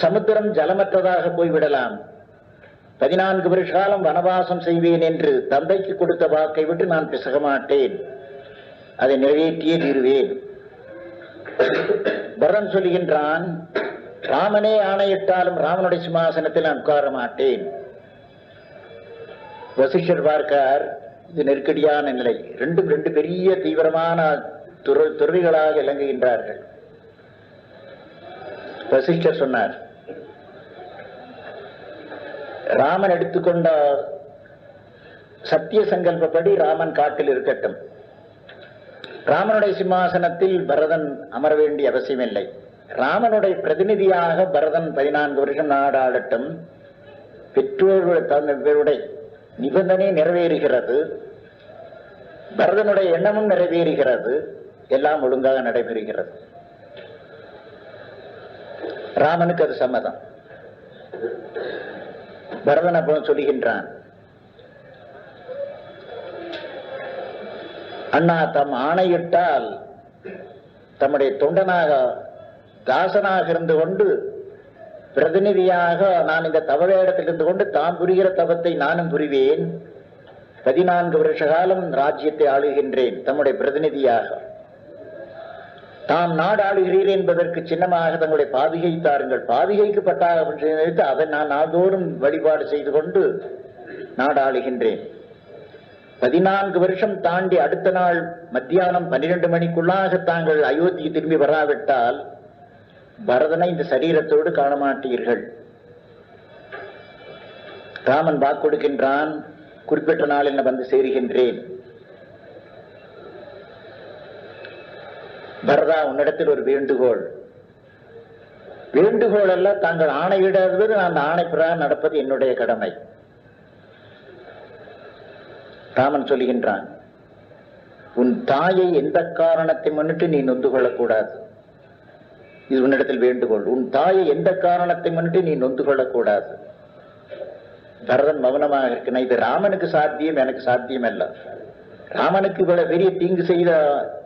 சமுத்திரம் ஜலமற்றதாக போய்விடலாம். 14 வருஷ காலம் வனவாசம் செய்வேன் என்று தந்தைக்கு கொடுத்த வாக்கை விட்டு நான் பிசக மாட்டேன். அதை நிறைவேற்றியே தீருவேன். பரதன் சொல்லுகின்றான், ராமனே ஆணையிட்டாலும் ராமனுடைய சிம்மாசனத்தில் நான் உட்கார மாட்டேன். வசிஷ்டர் பார்க்கார், இது நெருக்கடியான நிலை. ரெண்டு பெரிய தீவிரமான துறவிகளாக இலங்குகின்றார்கள். வசிஷ்டர் சொன்னார், ராமன் எடுத்துக்கொண்ட சத்திய சங்கல்பப்படி ராமன் காட்டில் இருக்கட்டும். ராமனுடைய சிம்மாசனத்தில் பரதன் அமர வேண்டிய அவசியமில்லை. ராமனுடைய பிரதிநிதியாக பரதன் 14 வருஷம் நாடாளட்டும். பெற்றோர்களுடைய நிபந்தனை நிறைவேறுகிறது, பரதனுடைய எண்ணமும் நிறைவேறுகிறது, எல்லாம் ஒழுங்காக நடைபெறுகிறது. ராமனுக்கு அது சம்மதம். பரதன் அப்போ சொல்லுகின்றான், அண்ணா தம் ஆணையிட்டால் தம்முடைய தொண்டனாக தாசனாக இருந்து கொண்டு பிரதிநிதியாக நான் இந்த தவவேடத்தில் இருந்து கொண்டு தாம் புரிகிற தவத்தை நானும் புரிவேன். 14 வருஷ காலம் ராஜ்யத்தை ஆளுகின்றேன் தம்முடைய பிரதிநிதியாக. தாம் நாடு ஆளுகிறீர் என்பதற்கு சின்னமாக தங்களுடைய பாதிகை தாருங்கள். பாதிகைக்கு பட்டாக அதை நான் நாள்தோறும் வழிபாடு செய்து கொண்டு நாடு ஆளுகின்றேன். 14 வருஷம் தாண்டி அடுத்த நாள் மத்தியானம் 12 மணிக்குள்ளாக தாங்கள் அயோத்தியை திரும்பி வராவிட்டால் பரதனை இந்த சரீரத்தோடு காண மாட்டீர்கள். ராமன் வாக்கு கொடுக்கின்றான், குறிப்பிட்ட நாளில் வந்து சேருகின்றேன். பரதா, உன்னிடத்தில் ஒரு வேண்டுகோள். வேண்டுகோள் அல்ல, தாங்கள் ஆணையிடுவது, அந்த ஆணை பிரகாரம் நடப்பது என்னுடைய கடமை. ராமன் சொல்லுகின்றான், உன் தாயை எந்த காரணத்தை முன்னிட்டு நீ நொந்து கொள்ளக்கூடாது. இது உன்னிடத்தில் வேண்டுகோள். உன் தாயை எந்த காரணத்தை முன்னிட்டு நீ நொந்து கொள்ளக்கூடாது. பரதன் மௌனமாக இருக்கிறான். இது ராமனுக்கு சாத்தியம், எனக்கு சாத்தியம் அல்ல. ராமனுக்கு இவ்வளவு பெரிய தீங்கு செய்த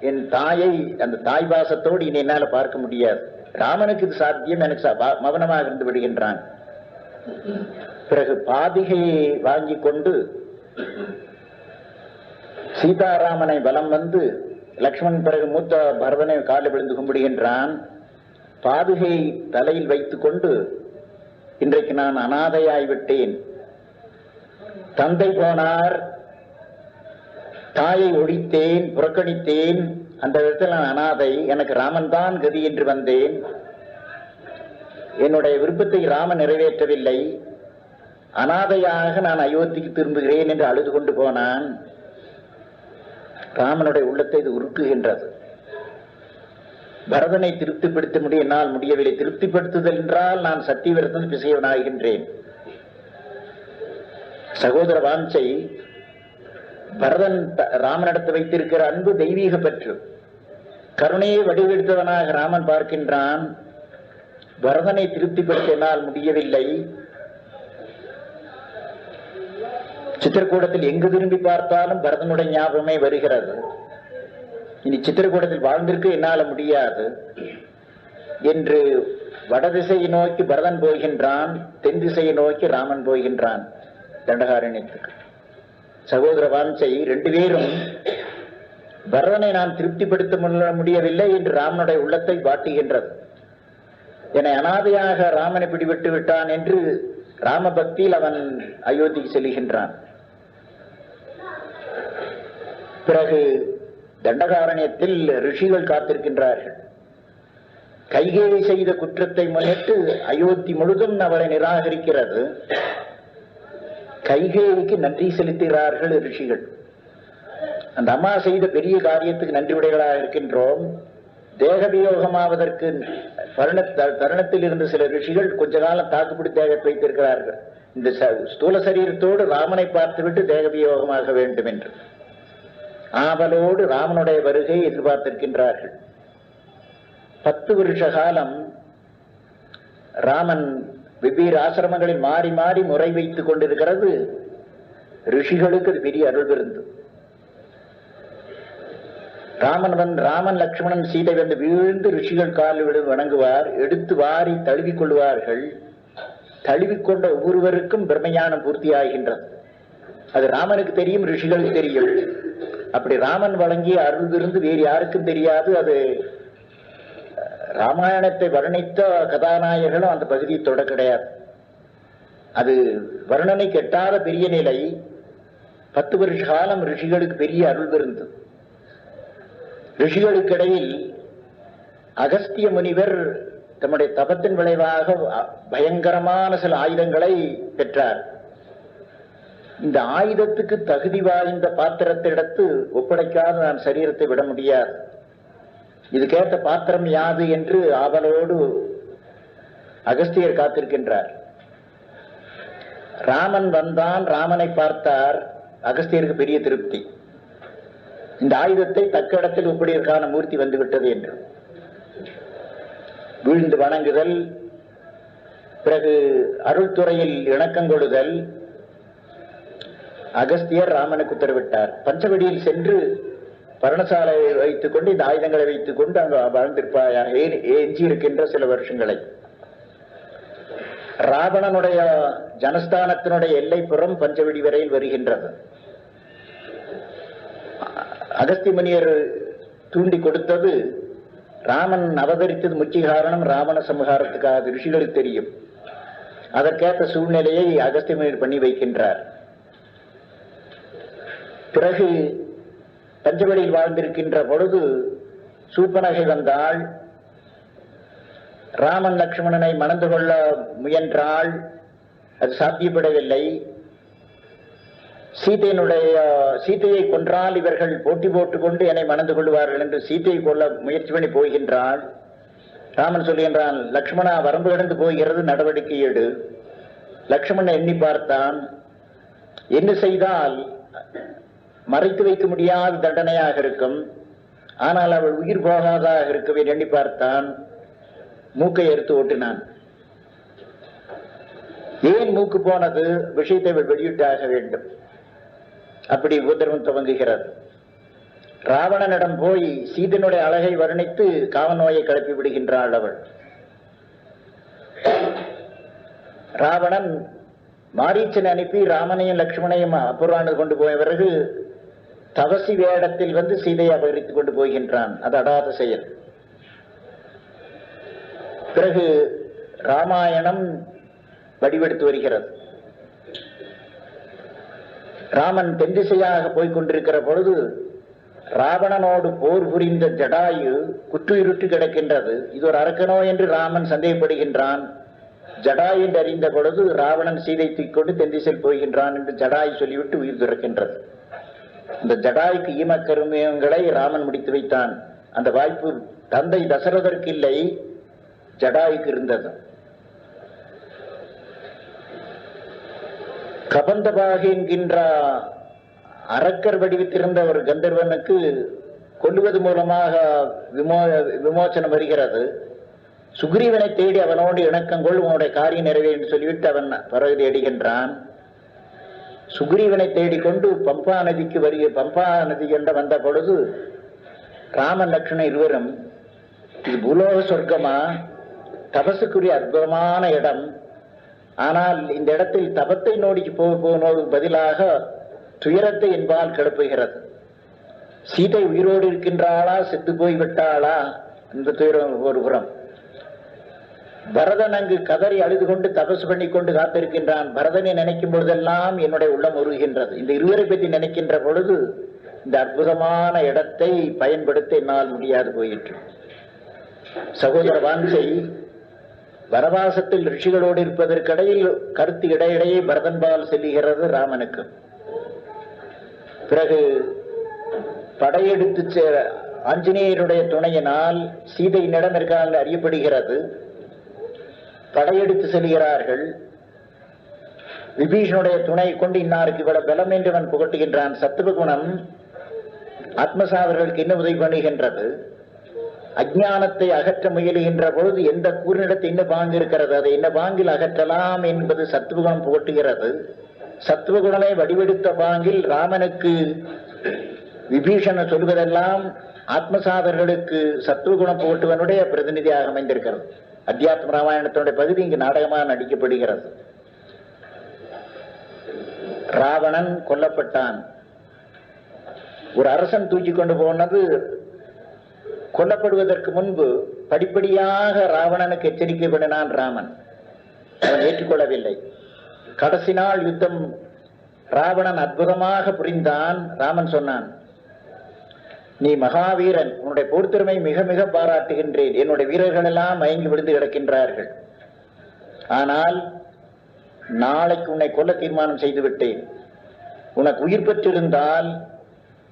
என் தாயை அந்த தாய் பாசத்தோடு இனி என்னால பார்க்க முடியாது. ராமனுக்கு இது சாத்தியம், எனக்கு மௌனமாக இருந்து விடுகின்றான். பிறகு பாதிகையை வாங்கி கொண்டு சீதாராமனை பலம் வந்து லக்ஷ்மணன் பிறகு மூத்த பரதனை காலில் விழுந்து கும்பிடுகின்றான். பாதுகையை தலையில் வைத்துக் கொண்டு இன்றைக்கு நான் அனாதையாய்விட்டேன். தந்தை போனார், தாயை ஒழித்தேன், புறக்கணித்தேன். அந்த விதத்தில் நான் அனாதை. எனக்கு ராமன் தான் கதி என்று வந்தேன். என்னுடைய விருப்பத்தை ராமன் நிறைவேற்றவில்லை. அனாதையாக நான் அயோத்திக்கு திரும்புகிறேன் என்று அழுது கொண்டு போனான். ராமனுடைய உள்ளத்தை இது உருக்குகின்றது. பரதனை திருப்திப்படுத்த என்னால் முடியவில்லை. திருப்திப்படுத்துதல் என்றால் நான் சத்தியவிரதன் பிசையவனாகின்றேன். சகோதர வாஞ்சை பரதன் ராமனிடத்து வைத்திருக்கிற அன்பு தெய்வீக பற்று. கருணையை வடிவெடுத்தவனாக ராமன் பார்க்கின்றான். பரதனை திருப்திப்படுத்த என்னால் முடியவில்லை. சித்திரக்கூடத்தில் எங்கு திரும்பி பார்த்தாலும் பரதனுடைய ஞாபகமே வருகிறது. இனி சித்திரக்கூடத்தில் வாழ்ந்திருக்க என்னால முடியாது என்று வடதிசையை நோக்கி பரதன் போகின்றான், தென் திசையை நோக்கி ராமன் போகின்றான் தண்டகாரண்யத்துக்கு. சகோதர வாஞ்சை ரெண்டு பேரும் பரதனை நான் திருப்திப்படுத்த முடியவில்லை என்று ராமனுடைய உள்ளத்தை வாட்டுகின்றது. என்னை அனாதையாக ராமனை பிடிவிட்டு விட்டான் என்று ராம பக்தியில் அவன் அயோத்திக்கு செல்கின்றான். பிறகு தண்டகாரண்யத்தில் ரிஷிகள் காத்திருக்கின்றார்கள். கைகேயி செய்த குற்றத்தை முன்னிட்டு அயோத்தி முழுதும் அவளை நிராகரிக்கிறது. கைகேயிக்கு நன்றி செலுத்துகிறார்கள் ரிஷிகள். அந்த அம்மா செய்த பெரிய காரியத்துக்கு நன்றி உடைகளாக இருக்கின்றோம். தேகவியோகமாவதற்கு தருணத்தில் இருந்து சில ரிஷிகள் கொஞ்ச காலம் தாக்குப்பிடி தேகத்தை வைத்திருக்கிறார்கள். இந்த ஸ்தூல சரீரத்தோடு ராமனை பார்த்துவிட்டு தேகவியோகமாக வேண்டும் என்று ஆவலோடு ராமனுடைய வருகை எதிர்பார்த்திருக்கின்றார்கள். 10 வருஷ காலம் ராமன் வெவ்வேறு ஆசிரமங்களில் மாறி மாறி முறை வைத்துக் கொண்டிருக்கிறது. ரிஷிகளுக்கு அது பெரிய அருள் விருந்து. ராமன் லட்சுமணன் சீதை வந்து வீழ்ந்து ரிஷிகள் காலில் விழுந்து வணங்குவார். எடுத்து வாரி தழுவிக் கொள்வார்கள். தழுவிக்கொண்ட ஒவ்வொருவருக்கும் பிரம்மஞானம் பூர்த்தியாகின்றது. அது ராமனுக்கு தெரியும், ரிஷிகளுக்கு தெரியும். அப்படி ராமன் வழங்கிய அருள் விருந்து வேறு யாருக்கும் தெரியாது. அது ராமாயணத்தை வர்ணித்த கதாநாயகர்களும் அந்த பகுதியை தொட கிடையாது. அது வர்ணனை கெட்டாத பெரிய நிலை. 10 வருஷ காலம் ரிஷிகளுக்கு பெரிய அருள் விருந்து. ரிஷிகளுக்கிடையில் அகஸ்திய முனிவர் தம்முடைய தபத்தின் விளைவாக பயங்கரமான சில ஆயுதங்களை பெற்றார். இந்த ஆயுதத்துக்கு தகுதி வாய்ந்த பாத்திரத்தை எடுத்து ஒப்படைக்காத நான் சரீரத்தை விட முடியாது. இதுக்கேற்ற பாத்திரம் யாது என்று ஆவலோடு அகஸ்தியர் காத்திருக்கின்றார். ராமன் வந்தான், ராமனை பார்த்தார். அகஸ்தியருக்கு பெரிய திருப்தி. இந்த ஆயுதத்தை தக்க இடத்தில் ஒப்படைக்கான மூர்த்தி வந்துவிட்டது என்று வீழ்ந்து வணங்குதல். பிறகு அருள்துறையில் இணக்கங்கொடுதல். அகஸ்தியர் ராமனுக்கு உத்தரவிட்டார். பஞ்சவடியில் சென்று பர்ணசாலை வைத்துக் கொண்டு இந்த ஆயுதங்களை வைத்துக் கொண்டு அங்கு வாழ்ந்திருப்பாயாக எஞ்சி இருக்கின்ற சில வருஷங்களை. ராவணனுடைய ஜனஸ்தானத்தினுடைய எல்லைப்புறம் பஞ்சவடி வரையில் வருகின்றது. அகஸ்தி முனியர் தூண்டி கொடுத்தது ராமன் அவதரித்தது முக்கிய காரணம் ராவண சம்ஹாரத்துக்காக ரிஷிகளுக்கு தெரியும். அதற்கேற்ற சூழ்நிலையை அகஸ்தி முனியர் பண்ணி வைக்கின்றார். பிறகு பஞ்சவடியில் வாழ்ந்திருக்கின்ற பொழுது சூர்பனகை வந்தாள். ராமன் லட்சுமணனை மணந்து கொள்ள முயன்றாள். அது சாத்தியப்படவில்லை. சீதையை கொன்றால் இவர்கள் போட்டி போட்டுக்கொண்டு என்னை மணந்து கொள்வார்கள் என்று சீதையை கொள்ள முயற்சி பண்ணி போகின்றாள். ராமன் சொல்கின்றான், லட்சுமணா, வரம்பு கடந்து போகிறது, நடவடிக்கை எடு. லட்சுமணன் எண்ணி பார்த்தான். என்ன செய்தால் மறைத்து வைக்க முடியாத தண்டனையாக இருக்கும், ஆனால் அவள் உயிர் போகாதாக இருக்கவே எண்ணி பார்த்தான். மூக்கை எடுத்து ஓட்டினான். ஏன் மூக்கு போனது? விஷயத்தை வெளியிட்டாக வேண்டும். அப்படி உபதிரவம் துவங்குகிறது. ராவணனிடம் போய் சீதனுடைய அழகை வர்ணித்து காம நோயை கிளப்பி விடுகின்றாள் அவள். ராவணன் மாரீச்சனை அனுப்பி ராமனையும் லட்சுமணையும் அப்புறாண்டு கொண்டு போய பிறகு தவசி வேடத்தில் வந்து சீதையை அபகரித்துக் கொண்டு போகின்றான். அது அடாத செயல். பிறகு ராமாயணம் வடிவெடுத்து வருகிறது. ராமன் தென் திசையாக போய்கொண்டிருக்கிற பொழுது ராவணனோடு போர் புரிந்த ஜடாயு குற்றுயிருட்டு கிடக்கின்றது. இது ஒரு அரக்கனோ என்று ராமன் சந்தேகப்படுகின்றான். ஜடாயு என்று அறிந்த பொழுது ராவணன் சீதை தூக்கிக்கொண்டு தென் திசையில் போகின்றான் என்று ஜடாயு சொல்லிவிட்டு உயிர் துறக்கின்றது. இந்த ஜடாய்க்கு ஈமக்கருமியங்களை ராமன் முடித்து வைத்தான். அந்த வாய்ப்பு தந்தை தசரதற்கு இல்லை, ஜடாய்க்கு இருந்தது. கபந்தபாகி என்கின்ற அரக்கர் வடிவத்திருந்த ஒரு கந்தர்வனுக்கு கொல்லுவது மூலமாக விமோசனம் வருகிறது. சுக்ரீவனை தேடி அவனோடு இணக்கங்கொள், உன்னுடைய காரியம் நிறைவேறும் என்று சொல்லிவிட்டு அவன் பரவதி அடைகின்றான். சுக்ரீவனை தேடிக்கொண்டு பம்பா நதி என்ற வந்த பொழுது ராமன் லட்சுமணன் இருவரும், இது பூலோக சொர்க்கமா, தபசுக்குரிய அற்புதமான இடம், ஆனால் இந்த இடத்தில் தபத்தை நோக்கி போவதற்கு பதிலாக துயரத்தை என்பால் கிளப்புகிறது. சீதை உயிரோடு இருக்கின்றாளா, செத்து போய்விட்டாளா இந்த துயரம் ஒரு புறம். பரதன் அங்கு கதறி அழுது கொண்டு தபசு பண்ணி கொண்டு காத்திருக்கின்றான். பரதனை நினைக்கும் பொழுதெல்லாம் என்னுடைய உள்ளம் உருகின்றது. இந்த இருவரை பற்றி நினைக்கின்ற பொழுது இந்த அற்புதமான இடத்தை பயன்படுத்த என்னால் முடியாது போயிற்று. சகோதர வாஞ்சை வனவாசத்தில் ரிஷிகளோடு இருப்பதற்கிடையில் கருத்து இடையிடையே பரதன்பால் செல்லுகிறது ராமனுக்கு. பிறகு படையெடுத்து ஆஞ்சநேயருடைய துணையினால் சீதையினிடம் இருக்காங்க அறியப்படுகிறது. படையெடுத்து செல்கிறார்கள். விபீஷனுடைய துணை கொண்டு இன்னாருக்கு இவ்வளவு பலம் என்று அவன் புகட்டுகின்றான். சத்துவகுணம் ஆத்மசாதர்களுக்கு என்ன உதவி பண்ணுகின்றது? அஜ்ஞானத்தை அகற்ற முயலுகின்ற பொழுது எந்த கூறினிடத்தை என்ன பாங்கு இருக்கிறது, அதை என்ன பாங்கில் அகற்றலாம் என்பது சத்துவகுணம் புகட்டுகிறது. சத்துவகுணமே வடிவெடுத்த பாங்கில் ராமனுக்கு விபீஷணன் சொல்வதெல்லாம் ஆத்மசாதர்களுக்கு சத்துவகுணம் புகட்டுவனுடைய பிரதிநிதியாக அமைந்திருக்கிறது. அத்தியாத்ம ராமாயணத்தினுடைய பகுதி இங்கு நாடகமாக நடிக்கப்படுகிறது. ராவணன் கொல்லப்பட்டான். ஒரு அரசன் தூக்கி கொண்டு போனது கொல்லப்படுவதற்கு முன்பு படிப்படியாக ராவணனுக்கு எச்சரிக்கை பண்ணினான் ராமன். அவன் ஏற்றுக்கொள்ளவில்லை. கடைசி நாள் யுத்தம் ராவணன் அற்புதமாக புரிந்தான். ராமன் சொன்னான், நீ மகாவீரன், உன்னுடைய போர்த்திறமை மிக மிக பாராட்டுகின்றேன். என்னுடைய வீரர்கள் எல்லாம் மயங்கி விழுந்து கிடக்கின்றார்கள். ஆனால் நாளைக்கு உன்னை கொல்ல தீர்மானம் செய்து விட்டேன். உனக்கு உயிர் பெற்றிருந்தால்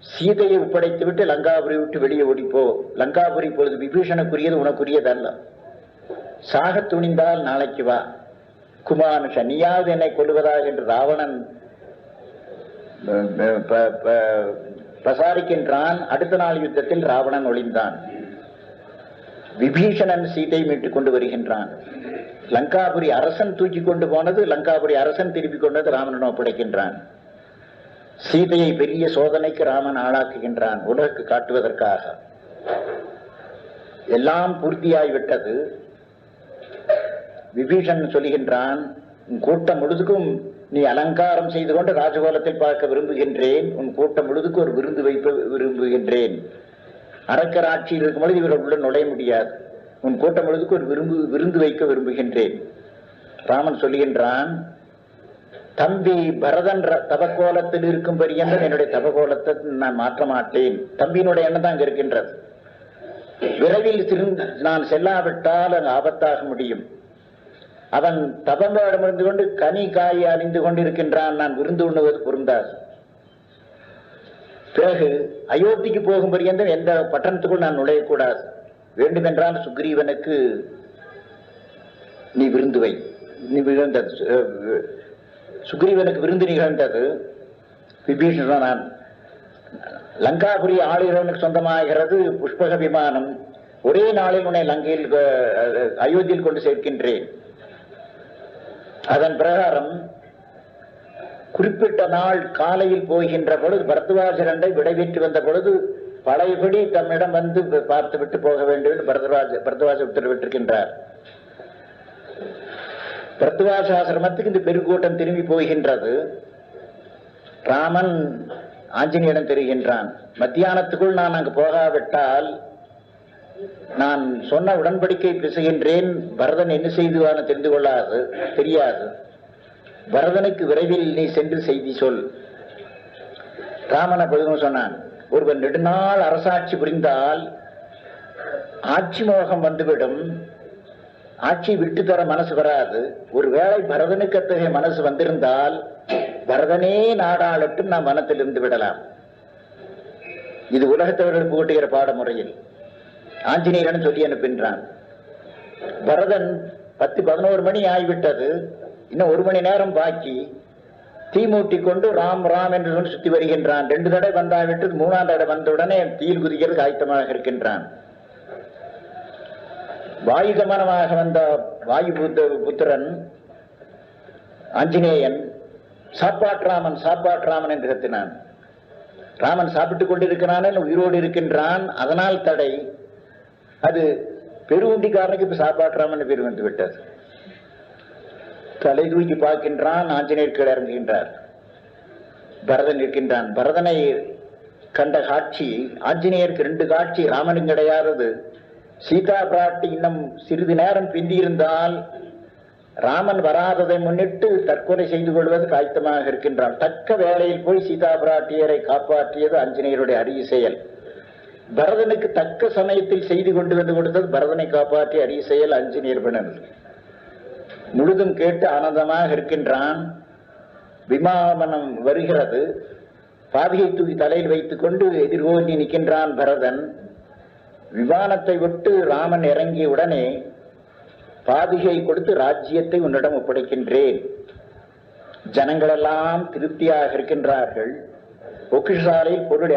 சீதையை ஒப்படைத்து விட்டு லங்காபுரி விட்டு வெளியே ஓடிப்போ. லங்காபுரி இப்பொழுது விபீஷனுக்குரியது, உனக்குரியதல்ல. சாக துணிந்தால் நாளைக்கு வா. குமானுஷ, நீயாவது என்னை கொல்லுவதாக என்று ராவணன் பிரசாரிக்கின்றான். அடுத்த நாள் யுத்தத்தில் ராவணன் ஒளிந்தான். விபீஷணன் சீதை மீட்டுக் கொண்டு வருகின்றான். லங்காபுரி அரசன் தூக்கி கொண்டு போனது, லங்காபுரி அரசன் திருப்பி கொண்டது ராமனன் ஒப்படைக்கின்றான். சீதையை பெரிய சோதனைக்கு ராமன் ஆளாக்குகின்றான், உலகுக்கு காட்டுவதற்காக. எல்லாம் பூர்த்தியாகிவிட்டது. விபீஷணன் சொல்லுகின்றான், உன் கூட்டம் முழுதுக்கும் நீ அலங்காரம் செய்து கொண்டு ராஜகோலத்தில் பார்க்க விரும்புகின்றேன். உன் கூட்டம் முழுதுக்கு ஒரு விருந்து வைக்க விரும்புகின்றேன். அரக்கர் ஆட்சியில் இருக்கும் பொழுது இவர்கள் உள்ள நுழைய முடியாது. உன் கூட்டம் முழுதுக்கு ஒரு விருந்து வைக்க விரும்புகின்றேன். ராமன் சொல்லுகின்றான், தம்பி பரதன் தபகோலத்தில் இருக்கும் பரியந்தம் என்னுடைய தபகோலத்தை நான் மாற்ற மாட்டேன். தம்பியினுடைய எண்ணம் தான் அங்க இருக்கின்றது. விரைவில் நான் செல்லாவிட்டால் அங்கு ஆபத்தாக முடியும். அவன் தபங்களிடமிருந்து கொண்டு கனி காயை அணிந்து கொண்டிருக்கின்றான். நான் விருந்து உண்ணுவது பொருந்தாது. பிறகு அயோத்திக்கு போகும் பரியந்தம் எந்த பட்டணத்துக்குள் நான் நுழையக்கூடாது. வேண்டுமென்றால் சுக்ரீவனுக்கு நீ விருந்து வை. நீ சுக்ரீவனுக்கு விருந்து நிகழ்ந்தது. விபீஷணன், நான் லங்காபுரி ஆளுகிறவனுக்கு சொந்தமாகிறது புஷ்பக விமானம். ஒரே நாளில் உன்னை லங்கையில் அயோத்தியில் கொண்டு சேர்க்கின்றேன். அதன் பிரகாரம் குறிப்பிட்ட நாள் காலையில் போகின்ற பொழுது பரத்வாஜரண்டை விடைபெற்று வந்த பொழுது பழையபடி தம்மிடம் வந்து பார்த்து விட்டு போக வேண்டும் என்று பரத்வாஜ உத்தரவிட்டிருக்கின்றார். பரத்வாஜ ஆசிரமத்துக்கு இந்த பெருங்கூட்டம் திரும்பி போகின்றது. ராமன் ஆஞ்சநேயரிடம் தெரிகின்றான், மத்தியானத்துக்குள் நான் அங்கு போகாவிட்டால் நான் சொன்ன உடன்படிக்கை பேசுகின்றேன், பரதன் என்ன செய்துவான தெரிந்து கொள்ளாது தெரியாது. பரதனுக்கு விரைவில் நீ சென்று செய்தி சொல். ராமன் அப்பொழுதும் சொன்னான், ஒருவன் நெடுநாள் அரசாட்சி புரிந்தால் ஆட்சி மோகம் வந்துவிடும், ஆட்சி விட்டு தர மனசு வராது. ஒருவேளை பரதனுக்கு அத்தகைய மனசு வந்திருந்தால் பரதனே நாடாளட்டும், நாம் வனத்தில் இருந்து விடலாம். இது உலகத்தவர்கள் புகட்டுகிற பாடமுறையில் ஆஞ்சநேயன் சொல்லி அனுப்பின்றான். பரதன் 10-11 மணி ஆகிவிட்டது, இன்னும் 1 மணி நேரம் பாக்கி. தீ மூட்டி கொண்டு ராம் ராம் என்று சொல்லி சுத்தி வருகின்றான். 2 தடவை வந்தாவிட்டு 3ஆம் தடவை வந்தவுடனே தீயில் குதிக்கிறது ஆயத்தமாக இருக்கின்றான். வாயு கமனமாக வந்த வாயு புத்திரன் ஆஞ்சநேயன் சாப்பாட்ராமன் என்று கத்தினான். ராமன் சாப்பிட்டுக் கொண்டிருக்கிறான், உயிரோடு இருக்கின்றான், அதனால் தடை. அது பெருவுண்டிக்காரனுக்கு இப்ப சாப்பாட்ராமன் பேர் வந்து விட்டது. தலை தூக்கி பார்க்கின்றான், ஆஞ்சநேயர் கீழே இறங்குகின்றார். பரதன் இருக்கின்றான். பரதனை கண்ட காட்சி ஆஞ்சநேயருக்கு 2 காட்சி. ராமனும் கிடையாது. சீதா பிராட்டி இன்னும் சிறிது நேரம் பிந்தியிருந்தால் ராமன் வராததை முன்னிட்டு தற்கொலை செய்து கொள்வதற்கு ஆயத்தமாக இருக்கின்றான். தக்க வேளையில் போய் சீதா பிராட்டியரை காப்பாற்றியது ஆஞ்சநேயருடைய அரிய செயல். பரதனுக்கு தக்க சமயத்தில் செய்தி கொண்டு வந்து கொடுத்தது பரதனை காப்பாற்றிய அரிய செயல் ஆஞ்சநேயர் பிணல். முழுதும் கேட்டு ஆனந்தமாக இருக்கின்றான். விமானம் வருகிறது. பாதியை தூக்கி தலையில் வைத்துக் கொண்டு எதிர்கோங்கி நிற்கின்றான் பரதன். விமானத்தை விட்டு ராமன் இறங்கிய உடனே பாதிகை கொடுத்து ராஜ்யத்தை உன்னிடம் ஒப்படைக்கின்றேன். ஜனங்களெல்லாம் திருப்தியாக இருக்கின்றார்கள். பொக்கிஷசாலையில் பொருள்